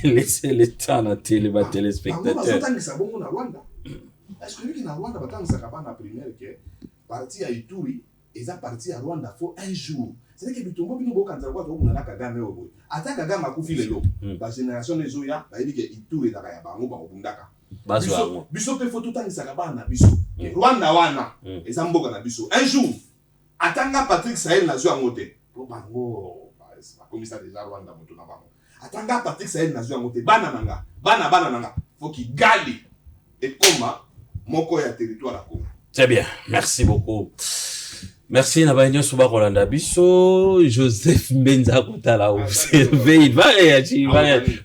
Laissez le temps à téléspectateurs. Est-ce que lui qui na Rwanda batanga sakaba na primaire que parti à Ituri eza parti à Rwanda faut un jour. C'est que bitumbo bino bokanza kwa to na Kagame obo. Ata Kagame akufi lelo. Ba génération les oya ba yebi ke Ituri da ya bango ba obundaka. Biso pe faut tout temps sakaba na biso. Rwanda wana eza mboka na biso. Un jour atanga Patrick Sahel na zo ngote. Po bango ba commissaire déjà Rwanda moto na bango. Atanga Patrick Sahel na zo ngote. Bana nanga. Faut qu'il gali et koma moko ya territoire à Congo. Très bien. Merci beaucoup. Merci Nabanyo Souba Rolanda Bisso, Joseph Mbenza Kotala observé, il va réagir,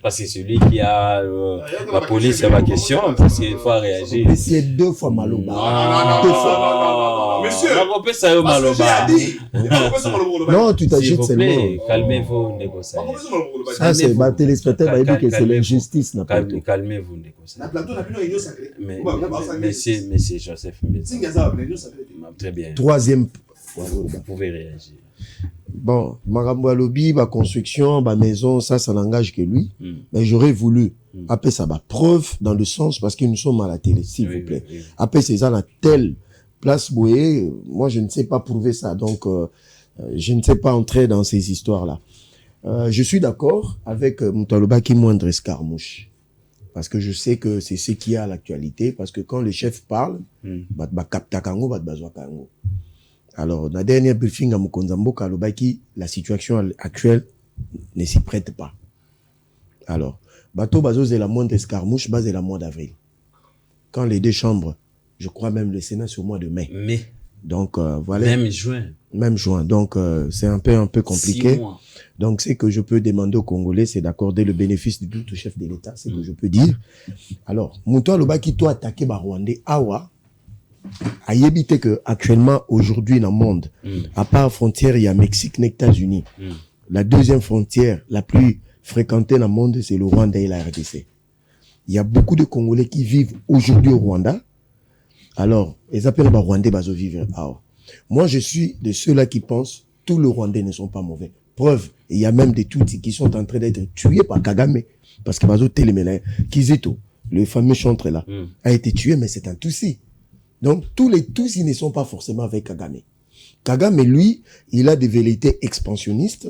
parce que c'est celui qui a la police à ma question, parce qu'il faut réagir. C'est 2 fois Maloba. Non, monsieur. Ça Maloba. Non, tu t'agites seulement. Calmez-vous, négocier. Ça, c'est ma téléspectateur, il dit que c'est l'injustice. Calmez-vous, négocier. Monsieur Joseph Mbenza. Très bien. 3e. Vous pouvez réagir. Bon, Marambo Alobi, ma construction, ma maison, ça n'engage que lui. Mais j'aurais voulu, après ça, preuve dans le sens, parce que nous sommes à la télé, s'il vous plaît. Après, c'est ça, la telle place Boué, moi, je ne sais pas prouver ça. Donc, je ne sais pas entrer dans ces histoires-là. Je suis d'accord avec Moutaloba qui moindre escarmouche. Parce que je sais que c'est ce qu'il y a à l'actualité. Parce que quand le chef parle, alors, la dernière briefing à Mukonzambo Kalobaki, la situation actuelle ne s'y prête pas. Alors, Bato Bazo c'est la moindre escarmouche, base est la mois d'avril. Quand les 2 chambres, je crois même le Sénat c'est au mois de mai. Donc, voilà. Même juin. Donc, c'est un peu compliqué. 6 mois. Donc, ce que je peux demander aux Congolais, c'est d'accorder le bénéfice du doute au chef de l'État, c'est ce que je peux dire. Alors, Mouto Alobaki, toi, attaqué par Rwandais, Awa, a évité que actuellement aujourd'hui dans le monde, à part frontière il y a Mexique et États-Unis, la 2e frontière la plus fréquentée dans le monde c'est le Rwanda et la RDC. Il y a beaucoup de Congolais qui vivent aujourd'hui au Rwanda. Alors ils appellent les Rwandais bazo vivre. Moi je suis de ceux-là qui pensent tous les Rwandais ne sont pas mauvais. Preuve, il y a même des Tutsis qui sont en train d'être tués par Kagame parce que bazo télémélé Kizito, le fameux chantre là, a été tué mais c'est un Tutsi. Donc, tous les Tutsis ne sont pas forcément avec Kagame. Kagame, lui, il a des velléités expansionnistes,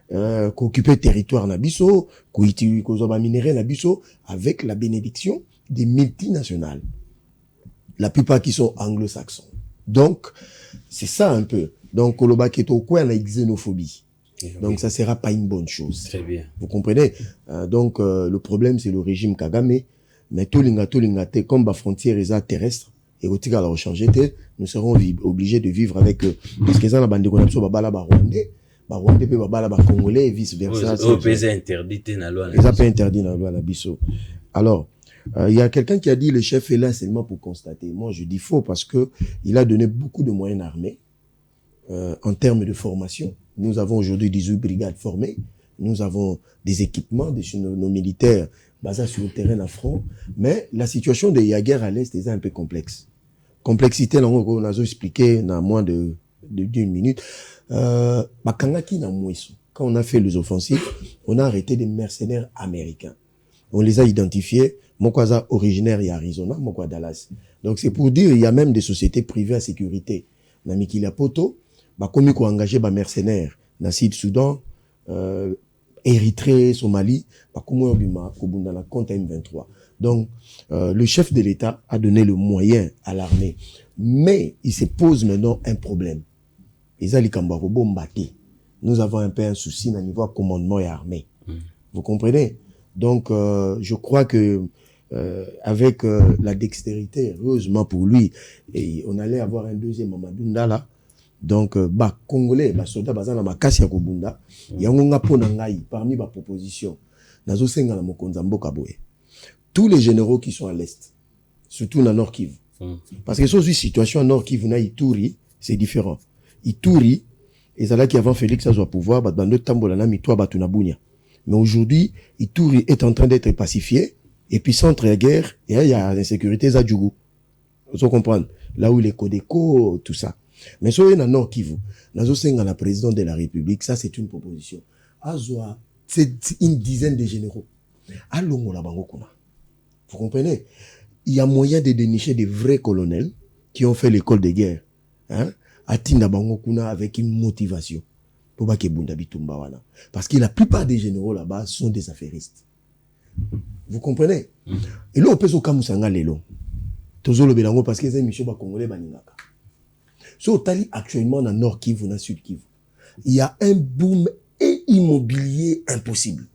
qu'occuper territoire Nabiso, qu'ozoba minerai Nabiso, avec la bénédiction des multinationales. La plupart qui sont anglo-saxons. Donc, c'est ça un peu. Donc, Koloba Keto, quoi, la xénophobie. Donc, ça sera pas une bonne chose. Très bien. Vous comprenez? Donc, le problème, c'est le régime Kagame. Mais tout l'ingate, comme la frontière est terrestre, et au tigre à la rechange, nous serons obligés de vivre avec eux. Parce que ça, la bande de babala Rwandais, Rwandais peut babala Congolais et vice versa. C'est interdit dans la loi. Ils ont pas interdit dans la loi la biso. Alors, il y a quelqu'un qui a dit le chef est là seulement pour constater. Moi, je dis faux parce que il a donné beaucoup de moyens armés. en termes de formation. Nous avons aujourd'hui 18 brigades formées. Nous avons des équipements de nos militaires basés sur le terrain à front. Mais la situation de la guerre à l'Est est un peu complexe. Complexité, on a expliqué dans moins d'une minute. Quand on a fait les offensives, on a arrêté des mercenaires américains. On les a identifiés. Mokwaza originaire et Arizona, Mokwa Dallas. Donc c'est pour dire, il y a même des sociétés privées à sécurité. Namikila Poto, comme ils ont engagé des mercenaires dans le Sud-Soudan, Érythrée, Somalie, comme ils ont dans la compte M23. Donc le chef de l'État a donné le moyen à l'armée. Mais il se pose maintenant un problème. Nous avons un peu un souci au niveau commandement et armée. Vous comprenez? Donc je crois que avec la dextérité, heureusement pour lui, et on allait avoir un deuxième Mamadou Ndala. Donc, Congolais, soldats basés dans ma casse ya Kobunda, yangonga pona ngai parmi ma proposition. Nazo senga na mokonza mboka boye. Tous les généraux qui sont à l'est, surtout dans Nord Kivu. Parce que sur une situation à Nord Kivu na Ituri, c'est différent. Ituri, et c'est là qui avant Félix a pouvoir, bando tambola na mitwa batuna bunya. Mais aujourd'hui, Ituri est en train d'être pacifié. Et puis, centre de guerre, et il y a l'insécurité Zadjougou. Vous comprenez? Là où les Codeco, tout ça. Mais si vous avez un Nord Kivu, la présidente de la République, ça c'est une proposition. Azoa, c'est une dizaine de généraux. Allons la Bangokuna. Vous comprenez? Il y a moyen de dénicher des vrais colonels qui ont fait l'école de guerre. Hein? Atinda Bangokuna avec une motivation. Pour pas que Bundabi Tumbawana. Parce que la plupart des généraux là-bas sont des affairistes. Vous comprenez? Et là, on peut se camusanga lelo. Tozo le belango parce que c'est Michel Congolais baningaka. So, tali actuellement dans Nord Kivu, dans Sud Kivu. Il y a un boom immobilier impossible.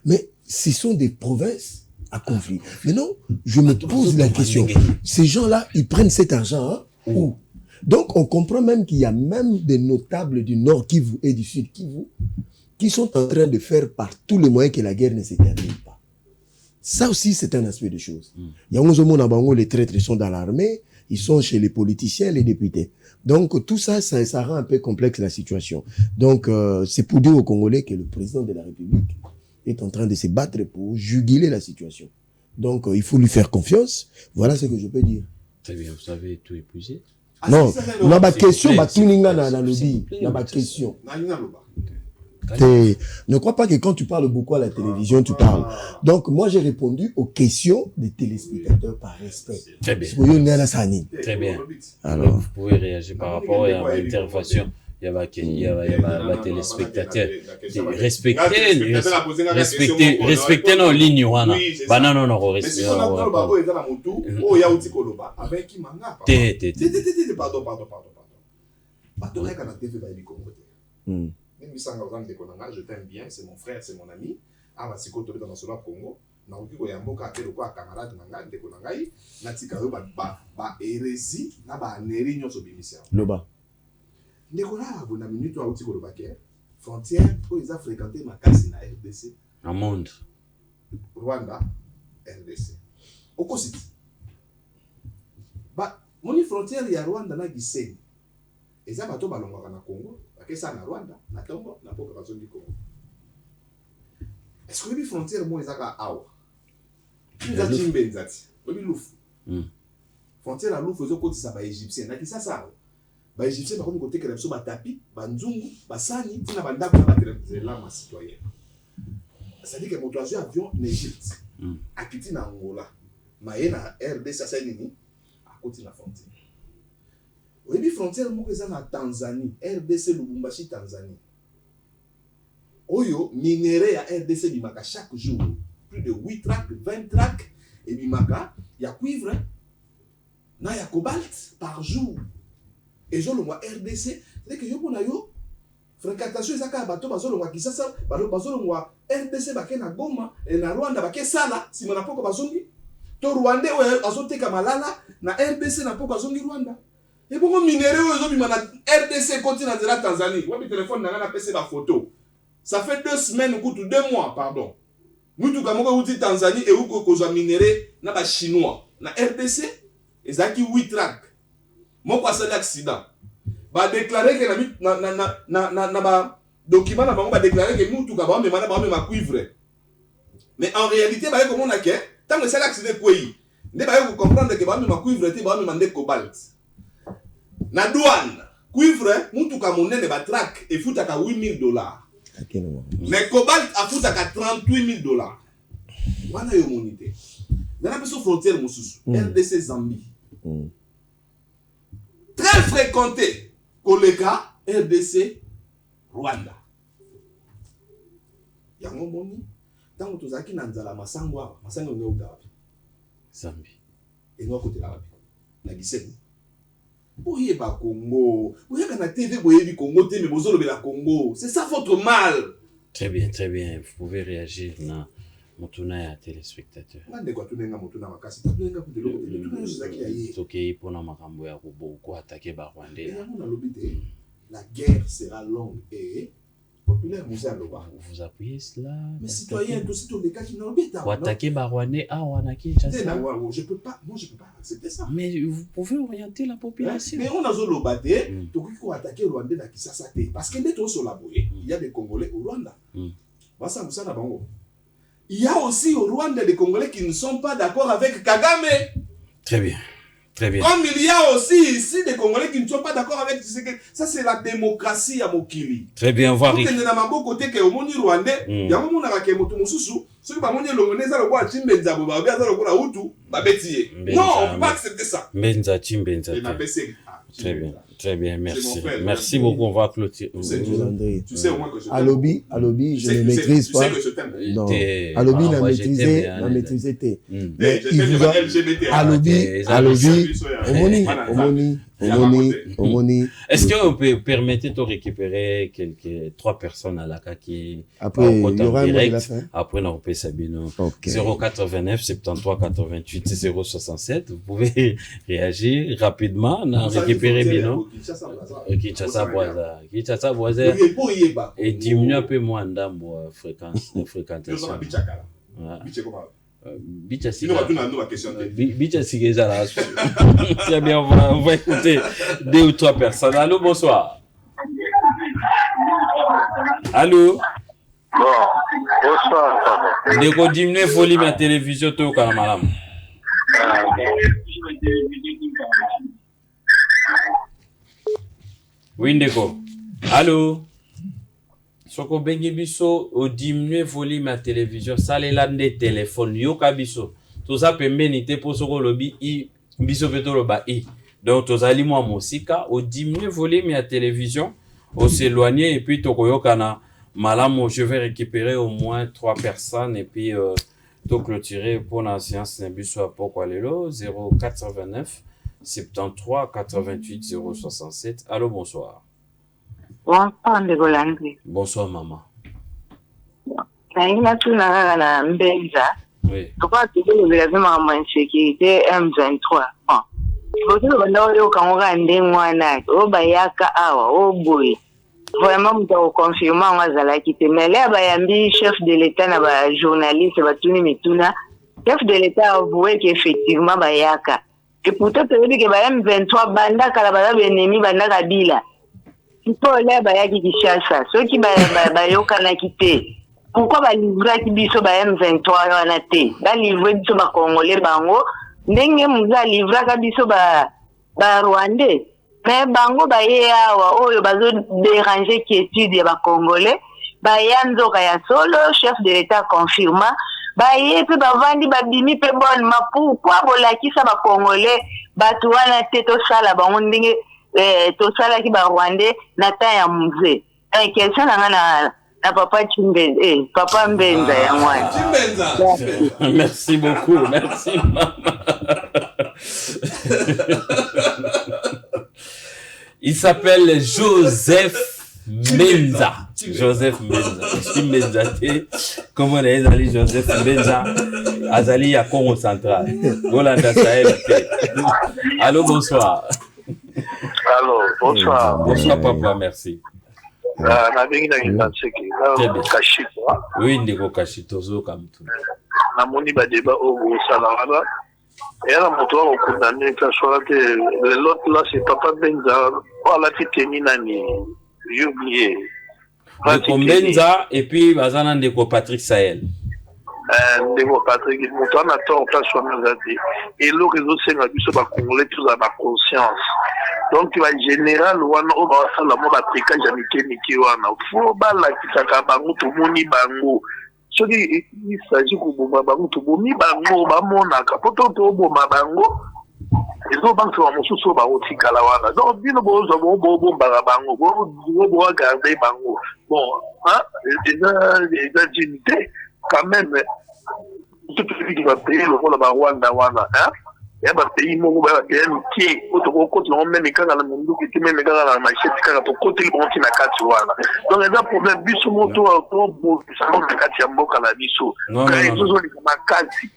Mais ce sont des provinces à conflit. Maintenant, je me pose la question. Ces gens-là, ils prennent cet argent, hein, où? Donc, on comprend même qu'il y a même des notables du Nord Kivu et du Sud Kivu qui sont en train de faire par tous les moyens que la guerre ne se termine pas. Ça aussi, c'est un aspect de choses. Il y a 11 mois, les traîtres sont dans l'armée, ils sont chez les politiciens, les députés. Donc, tout ça, ça rend un peu complexe la situation. Donc, c'est pour dire aux Congolais que le président de la République est en train de se battre pour juguler la situation. Donc, il faut lui faire confiance. Voilà ce que je peux dire. Très bien, vous avez tout épuisé. Non, on a ma question, ma tuninga dans le dit. On a ma question. Ne crois pas que quand tu parles beaucoup à la télévision, tu parles. Donc, moi, j'ai répondu aux questions des téléspectateurs par respect. Très bien. Très bien. Alors, vous pouvez réagir par rapport à l'intervention. Il y a des téléspectateurs. Respectez nos lignes. Je t'aime bien, c'est mon frère, c'est mon ami. Ah, c'est quand tu es dans le Congo. Na ukiko ya mboka apelo kwa camarade nanga ndeko nangai natika yo ba hérésie na ba neri nyoso bimisia loba ndeko la bona minute wa utiko loba ke frontière pour les fréquenter makasi na RDC un monde Rwanda RDC okositi ba moni frontière ya Rwanda na Gisenyi eza bato balongwa na Congo bakesa na Rwanda na Tongo na poka bazongi Congo. Est-ce que les frontières moi ezaka awa Nza chimbe nzati obi lufu frontière la lufu ezo kotisa ba égyptien na kisasa ba égyptien ba komi kotekela biso ba tapi ba nzungu ba sani tina ba ndako na ba telezela ma citoyen. Ça dit que moto azo avion en Égypte akiti na Angola maye na RDC ça nini akoti na frontière. Obi frontière mo eza na Tanzanie RDC Lubumbashi Tanzanie. Oyo minéraux ya RDC bimaka chaque jour plus de 8 tracts, 20 tracts et bimaka ya cuivre na ya cobalt par jour. Et je le vois RDC, c'est que yo pona yo fréquentation ezaka bato bazolo ngwa kisasa bazolo ngwa RDC bake na Goma et na Rwanda bake sala si mona poko bazongi to Rwanda oyo azoteka malala na RDC na poko azongi Rwanda. Et bongo minéraux oyo bimana RDC continent de la Tanzanie. Wa bi téléphone na PC ba photo. Ça fait 2 semaines ou 2 mois, pardon. Nous tout comme on dit Tanzanie et où qu'on minéré na ba chinois na RDC et ça qui 8 tracts. Mon quoi c'est l'accident. va déclarer que na document na bango va déclarer que nous tout ka ba même cuivre. Mais en réalité ba comme on a que tant que c'est l'accident quoi ne ba vous comprendre que ba même cuivre te ba même ndé cobalt. Na douane cuivre mutu ka monene ba track et futa ka $8,000. Mais cobalt a futa ka $38,000. Wana yo monité. Dans la frontière mususu RDC Zambie. Très fréquenté Koleka RDC Rwanda. Yango moni tango tozaki na nzala masango ngeuka wapi Zambie et côté là na Gisenyi boye ba Congo boye kana TV boye du Congo te mais bozolo be la Congo, c'est ça votre mal. Très bien, vous pouvez réagir na motuna ya téléspectateur. Ngande kwa tunenga motuna makasi tunenga kutelo tunenga zaki ayi toke pona makambo ya ko attaquer ba Rwandais. La guerre sera longue et populaire vous appuyez cela. Mais citoyens tous les cas qui n'ont pas attaquer ba Rwandais wana Kinshasa. Je peux pas accepter ça. Mais vous pouvez orienter la population. Mais on a zolo baté to ko attaquer Rwandais na Kinshasa parce que les sur la boye, il y a des Congolais au Rwanda. Basa musana bango. Il y a aussi au Rwanda des Congolais qui ne sont pas d'accord avec Kagame. Très bien. Très bien. Comme il y a aussi ici des Congolais qui ne sont pas d'accord avec ça, c'est la démocratie à Mokili. Très bien, voir. Il y a un côté que au monde rwandais, il y a un monde qui est moto mususu, ceux qui va monter le ça le quoi Chimbenza Boba, bien ça le quoi Hutu, ba betier. Non, on peut pas accepter ça. Benza Chimbenza. Très bien. Très bien, merci. Merci beaucoup, on va clôturer. Tu sais au moins que je Alobi, je ne maîtrise pas. Tu sais que je t'aime. Non. Alobi n'a maîtrisé. Mais il vous a Alobi, Omoni. Est-ce qu'on peut permettre de récupérer 3 personnes à la qui après il y aura un direct. Après on peut Sabino 089 73 88 067. Vous pouvez réagir rapidement, on a récupéré Bino. Kinshasa Boisa et diminuer un peu moins d'ambo fréquentation. Bicha Siga c'est bien, on va écouter 2 ou 3 personnes. Allô, bonsoir. Allô. Bonsoir. Ndeko diminuer volume à télévision to kana malamu. Oui, Ndeko. Allô. Soko bengi biso o diminuer volume à télévision, salela nde téléphone yoka biso. Tout ça pembeni te po soko lobi i biso beto loba i. Donc tozali mwa mosika o diminuer volume à télévision, o s'éloigner et puis tokoyokana malamu. Je vais récupérer au moins 3 personnes et puis to clôturer pour la séance nebiso à poko lelo 0429 73 88 067. Allô, bonsoir. Bonsoir, maman. Oui. Pourquoi tu veux le gouvernement en sécurité M23? Vraiment, je peux confirmer mais là, il y a chef de l'État, un journaliste, chef de l'État a avoué qu'effectivement, il y a et pourtant, tu veux dire que M23 banda kalabala ennemi banda kabila. Il faut aller à Kinshasa. Ceux qui ont quitté. Pourquoi va livrer Kibiso M23 en athée? Va livrer Biso ba Congolais bango. Ndenge muza livrer Kabiso ba Rwandais. Mais bango ba yawa oyo bazo déranger quiétude ya ba Congolais. Ba yanzo kaya solo chef de l'État confirma. Ba yepe ba vandi ba bimi pe bon ma pourquoi bolakisa ba Congolais batu wana te to sala bango ndenge to sala ki ba Rwandais na ta ya mzee. Question na papa Chimbenza, papa Mbenza ya mwana. Merci beaucoup, merci maman. Il s'appelle Joseph Mbenza. Joseph Mbenza. Chimbenza te. Comment on est allé Joseph Mbenza? Azali à Congo central. Golanda Sahel te. Allô, bonsoir. Allô, bonsoir. Bonsoir papa, merci. Oui, ndeko Kashito zo kamtu. Na moni ba débat au Salaraba. Et là, mon toit, on condamné, que soit l'autre là, c'est Papa Benza. Oh, là, tu t'es mis, j'ai oublié. Ndeko Benza, et puis, Bazana Ndeko Patrick Sahel. Ndeko Patrick, mon toit, on a tort, pas soit Mazati. Et le réseau, c'est un peu sur Congolais, tout à ma conscience. Donc, tu vas général, on va faire la mode africaine, j'habite Niki, on a fou, bala, qui s'accapare, bango, tout le monde, bango. Ce qui il s'agit de bango, tout le monde, bango, bamonaka, pourtant, tout le monde, bango. Les autres banques sont en sous bas aussi Kalawana. Donc, bien bon, bon, bango, bon, regarder bango. Bon, hein, les dignité, quand même, tout celui qui va payer le rôle de Rwanda, hein. Il y a un pays qui est qui est même quand dans le monde qui même quand dans la machette quand côté bon qui n'a qu'à tu vois là donc il y a un problème biso moto bon ça on n'a qu'à tu amboka la biso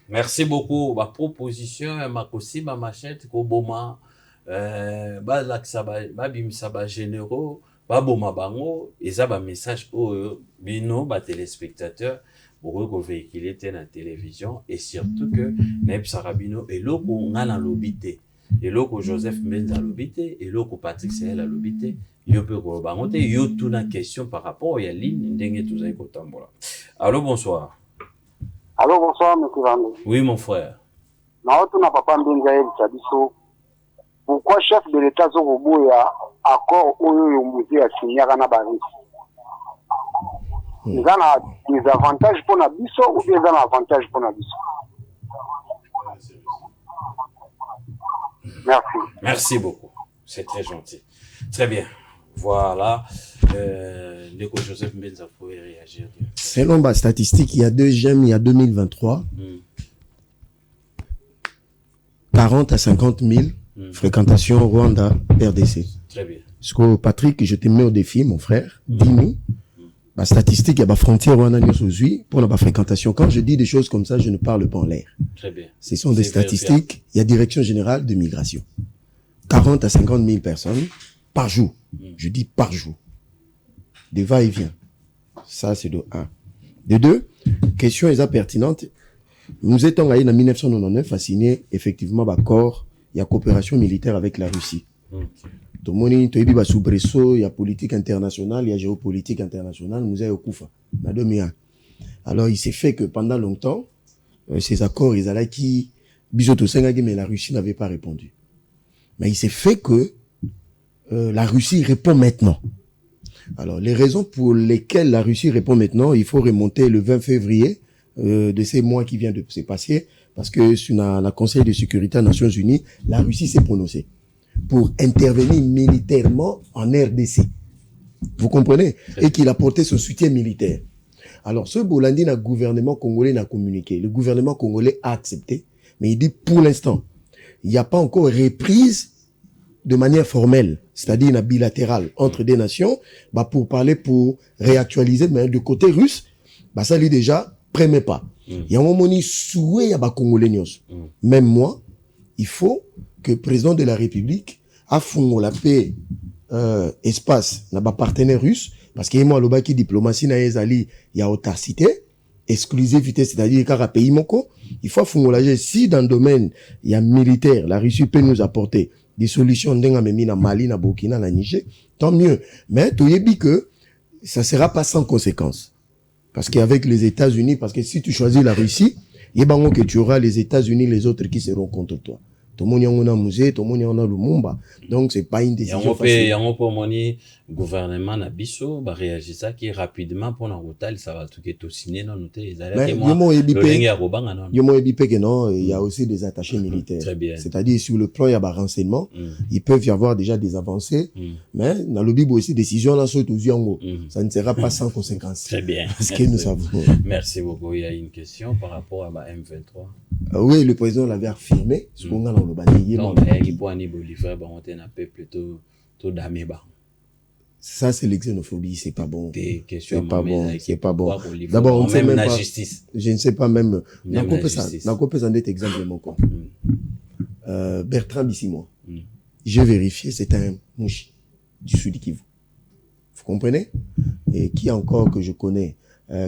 merci beaucoup ma proposition ma kosi ma machette ko boma ba laksa ba bimisa ba généraux ba boma bango eza ba message o bino ba téléspectateurs pour véhiculer la télévision et surtout que Neb Sarabino et loko ngana lobité et loko Joseph Mbenza lobité et loko Patrick Sahel a lobité yo peut ko bangote yo tout na question par rapport à ligne ndenge tout ça ko tambola. Allô bonsoir. Allô bonsoir monsieur Vande. Oui mon frère. Na otu na papa Mbenza el Chabiso. Pourquoi chef de l'état Zoboya accord oyo yo musée a signé na Paris? Il y a des avantages pour la biso ou bien des avantages pour la biso. Merci. Merci beaucoup. C'est très gentil. Très bien. Voilà. Ndeko Joseph Mbenza pouvait réagir. Selon ma statistique, il y a 2 gemmes, il y a 2023. 40 à 50 000 fréquentations Rwanda, RDC. Très bien. Parce que Patrick, je te mets au défi, mon frère. Dis-nous. Ma statistique, il y a ma frontière Rwanda pour la fréquentation. Quand je dis des choses comme ça, je ne parle pas en l'air. Très bien. Ce sont des statistiques. Il y a Direction générale de migration. 40 à 50 000 personnes par jour. Je dis par jour. Des va-et-vient. Ça, c'est de 1. De 2, question est pertinente. Nous étions en 1999 à signer effectivement l'accord. Il y a coopération militaire avec la Russie. Tout le monde est sous Bresso, il y a politique internationale, il y a géopolitique internationale, nous avons Koufa. Alors, il s'est fait que pendant longtemps, ces accords, ils allaient qui, mais la Russie n'avait pas répondu. Mais il s'est fait que la Russie répond maintenant. Alors, les raisons pour lesquelles la Russie répond maintenant, il faut remonter le 20 février de ces mois qui vient de se passer, parce que sur la Conseil de sécurité des Nations Unies, la Russie s'est prononcée pour intervenir militairement en RDC. Vous comprenez? Et qu'il a porté son soutien militaire. Alors, ce Bolandi, le gouvernement congolais n'a communiqué. Le gouvernement congolais a accepté, mais il dit pour l'instant, il n'y a pas encore reprise de manière formelle, c'est-à-dire une bilatérale entre des nations, pour parler, pour réactualiser, mais du côté russe, ça lui déjà, premier pas. Il y a un moment où souhait, il y a Congolais. Même moi, il faut que le président de la République a fondé la paix espace na partenaire russe parce qu'il y a une diplomatie na ezali il y a autarcité exclusivité c'est-à-dire qu'à pays moko il faut fondre si dans le domaine il y a militaire la Russie peut nous apporter des solutions ndenga memi na Mali na Burkina na Niger tant mieux mais tu dis que ça sera pas sans conséquence parce qu'avec les États-Unis parce que si tu choisis la Russie il y a que tu auras les États-Unis les autres qui seront contre toi. Tout le monde a un musée, tout le monde a un Lumumba. Donc, c'est pas une décision facile. Il y a un peu de gouvernement na biso, réagit ça qui rapidement pour la route, ça va tout signer dans notre il y a aussi des attachés militaires. Très bien. C'est-à-dire, sur le plan, il y a des renseignements. Ils peuvent y avoir déjà des avancées. Mais, dans le Bible aussi, décision là, ça ne sera pas sans conséquence. Très bien. Parce que nous savons. Merci beaucoup. Il y a une question par rapport à M23. Oui, le président l'avait affirmé. Ce qu'on a dans le bani. Non, il peut en Bolivie, on a plutôt d'ameba. Ça, c'est l'exénophobie, c'est pas bon. C'est pas bon, c'est pas bon. D'abord, on ne sait même pas. Justice. Je ne sais pas même. N'a pas un exemple, mon corps. Bertrand Bissimo. J'ai vérifié, c'est un mouchi du Sud Kivu. Vous comprenez? Et qui encore que je connais?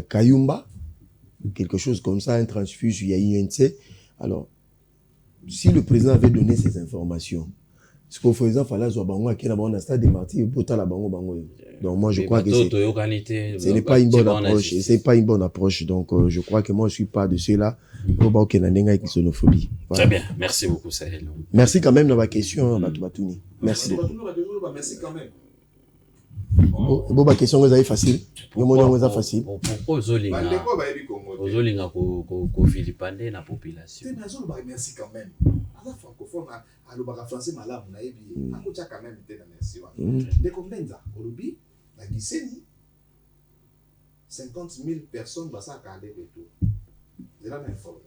Kayumba. Quelque chose comme ça, un transfuge, il y a UNC. Alors, si le président avait donné ces informations, ce qu'il faisait, il fallait qu'il y ait un stade de martyrs pour la bango. Donc moi je crois que ce n'est pas une bonne approche. C'est pas une bonne approche. Donc je crois que moi je suis pas de ceux-là. Xénophobie. Voilà. Très bien, merci beaucoup Sahel. Merci quand même dans ma question, Batouni. Merci. Merci quand même. Bon, ma question vous avez facile. Pourquoi facile. Pourquoi Ozolinga ko Philippande na population. Merci quand même. À la francophone, à l'obara français malam na ebi, akocha quand même te na merci wa. De kombenza, olobi la Giseni 50 000 personnes basa ka aller retour. Zera na informé.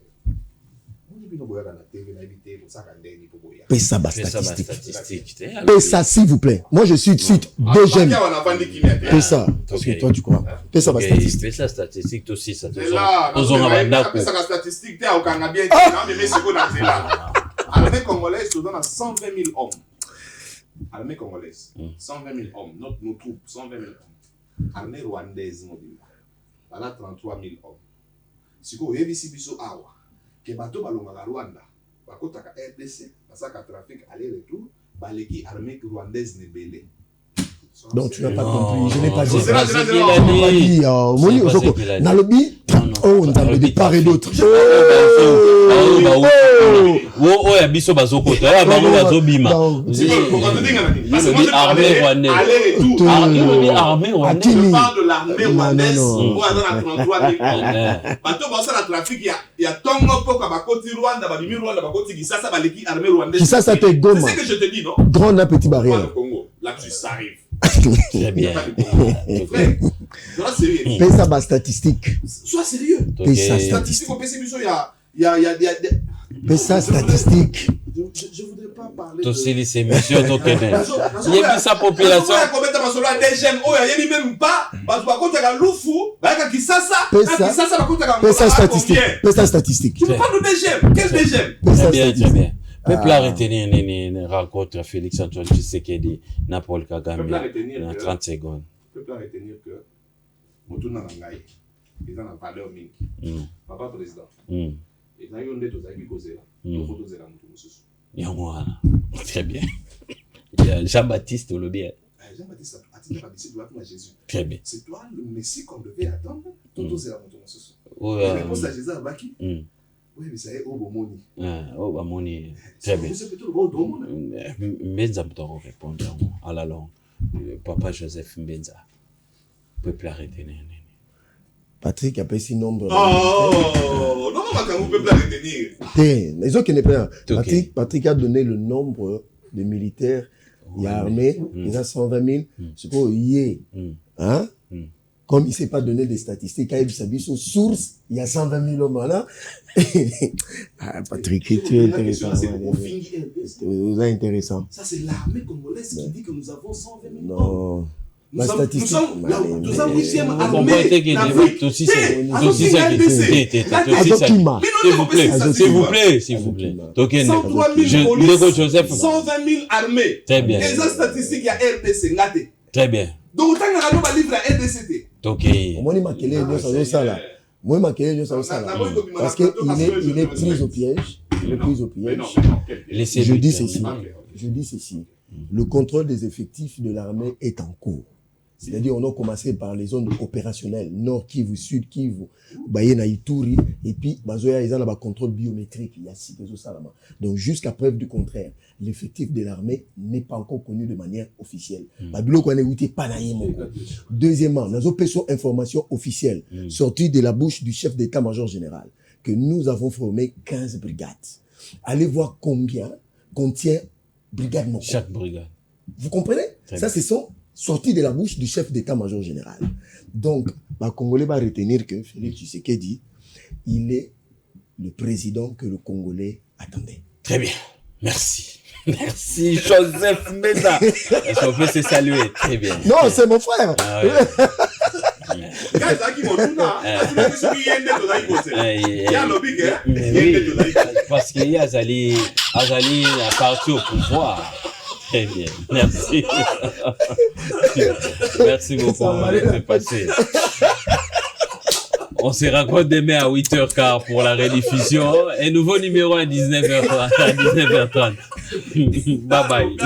Pessa statistique. Pessa, s'il vous plaît. Moi, je suis de suite. Deuxième. Pessa. Parce que toi, tu crois. Pessa statistique. Pessa statistique aussi, ça. Pessa statistique, t'es au Canada. L'armée congolaise se donne à 120 000 hommes. L'armée congolaise, 120 000 hommes. Nos troupes, 120 000 hommes. L'armée rwandaise, voilà 33 000 hommes. Si vous avez ici, awa. Que bateau balonga Rwanda, bakota ka RDC, basaka trafic aller-retour, baleki armée rwandaise nebele. Donc tu n'as pas compris, je n'ai pas dit. Moni Ozoko, na lobby, oh on a de part et d'autre. Oh ya biso bazoko, ya bango bazobima. Armée rwandaise. Aller-retour. Armée rwandaise. Je parle de l'armée rwandaise. Oh à 33 000. Bateau basa la trafic ya tongo poka bakoti Rwanda, babimi Rwanda bakoti Kisasa baleki armée rwandaise. Kisasa te Goma. C'est ce que je te dis non? Grande petit barrière. Là tu arrives. Très bien. Sois sérieux. Pessa ba statistique. Sois sérieux. Pessa statistique au PC Biso il y a Pessa statistique. Je voudrais pas parler de ces messieurs donc il y a sa population. Pessa statistique. Pessa statistique. Tu parles de DGM. Quel DGM? Très bien, très bien. Peuple a retenir une rencontre Félix Antoine Tshisekedi na Paul Kagame en 30 secondes. Peuple a retenir que Motuna Nangai est dans la valeur mingi. Papa président. Et là il y a des choses qui causent là. Il faut doser la très bien. Il y a Jean-Baptiste Olobien. Jean-Baptiste a dit à Jésus. Très bien. C'est toi le Messie qu'on devait attendre. Tout doser la moto. La réponse à Jésus à Baki. Oui, mais ça est Obomoni. Obomoni. Très bien. Mbenza peut répondre à la langue. Papa Joseph Mbenza. Peuple a retenir. Patrick a payé 6 nombres. Oh, non, on peut pas retenir. Les autres qui n'est pas. Patrick a donné le nombre de militaires. Il y a armé, il y a 120 000. C'est quoi, hein? Comme il ne s'est pas donné des statistiques, il a dit son source, il y a 120 000 hommes là. Patrick, tu es intéressant. C'est intéressant. Ça, c'est l'armée congolaise qui dit que nous avons 120 000 hommes. Non. Nous sommes 8e armée d'Afrique. S'il vous plaît. 103 000 polices, Joseph. 120 000 armées. Très bien. Les statistiques, il y a RDC. Très bien. Donc, autant que nous avons livré à RDCT. Ok. Parce qu'il est pris au piège. Il est pris au piège. Je dis ceci. Le contrôle des effectifs de l'armée est en cours. C'est-à-dire, on a commencé par les zones opérationnelles, Nord Kivu, Sud Kivu, Bayena Ituri, et puis, Bazoya, ils ont un contrôle biométrique, il y a 6 Salama. Donc, jusqu'à preuve du contraire, l'effectif de l'armée n'est pas encore connu de manière officielle. Deuxièmement, nous avons une information officielle, sortie de la bouche du chef d'état-major général, que nous avons formé 15 brigades. Allez voir combien contient brigade Moko. Chaque brigade. Vous comprenez? Ça, ce sont sortis de la bouche du chef d'état-major général. Donc, le Congolais va retenir que Félix Tshisekedi, il est le président que le Congolais attendait. Très bien. Merci. Merci, Joseph Mbenza. Est-ce qu'on peut se saluer? Très bien. Non, c'est mon frère. Ah, ouais. Parce qu'il y a Azali a parti au pouvoir. Très bien, merci. Merci beaucoup, on va laisser passer. On se rencontre demain à 8h15 pour la rediffusion. Et nouveau numéro à 19h30. Bye bye.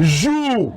Jour,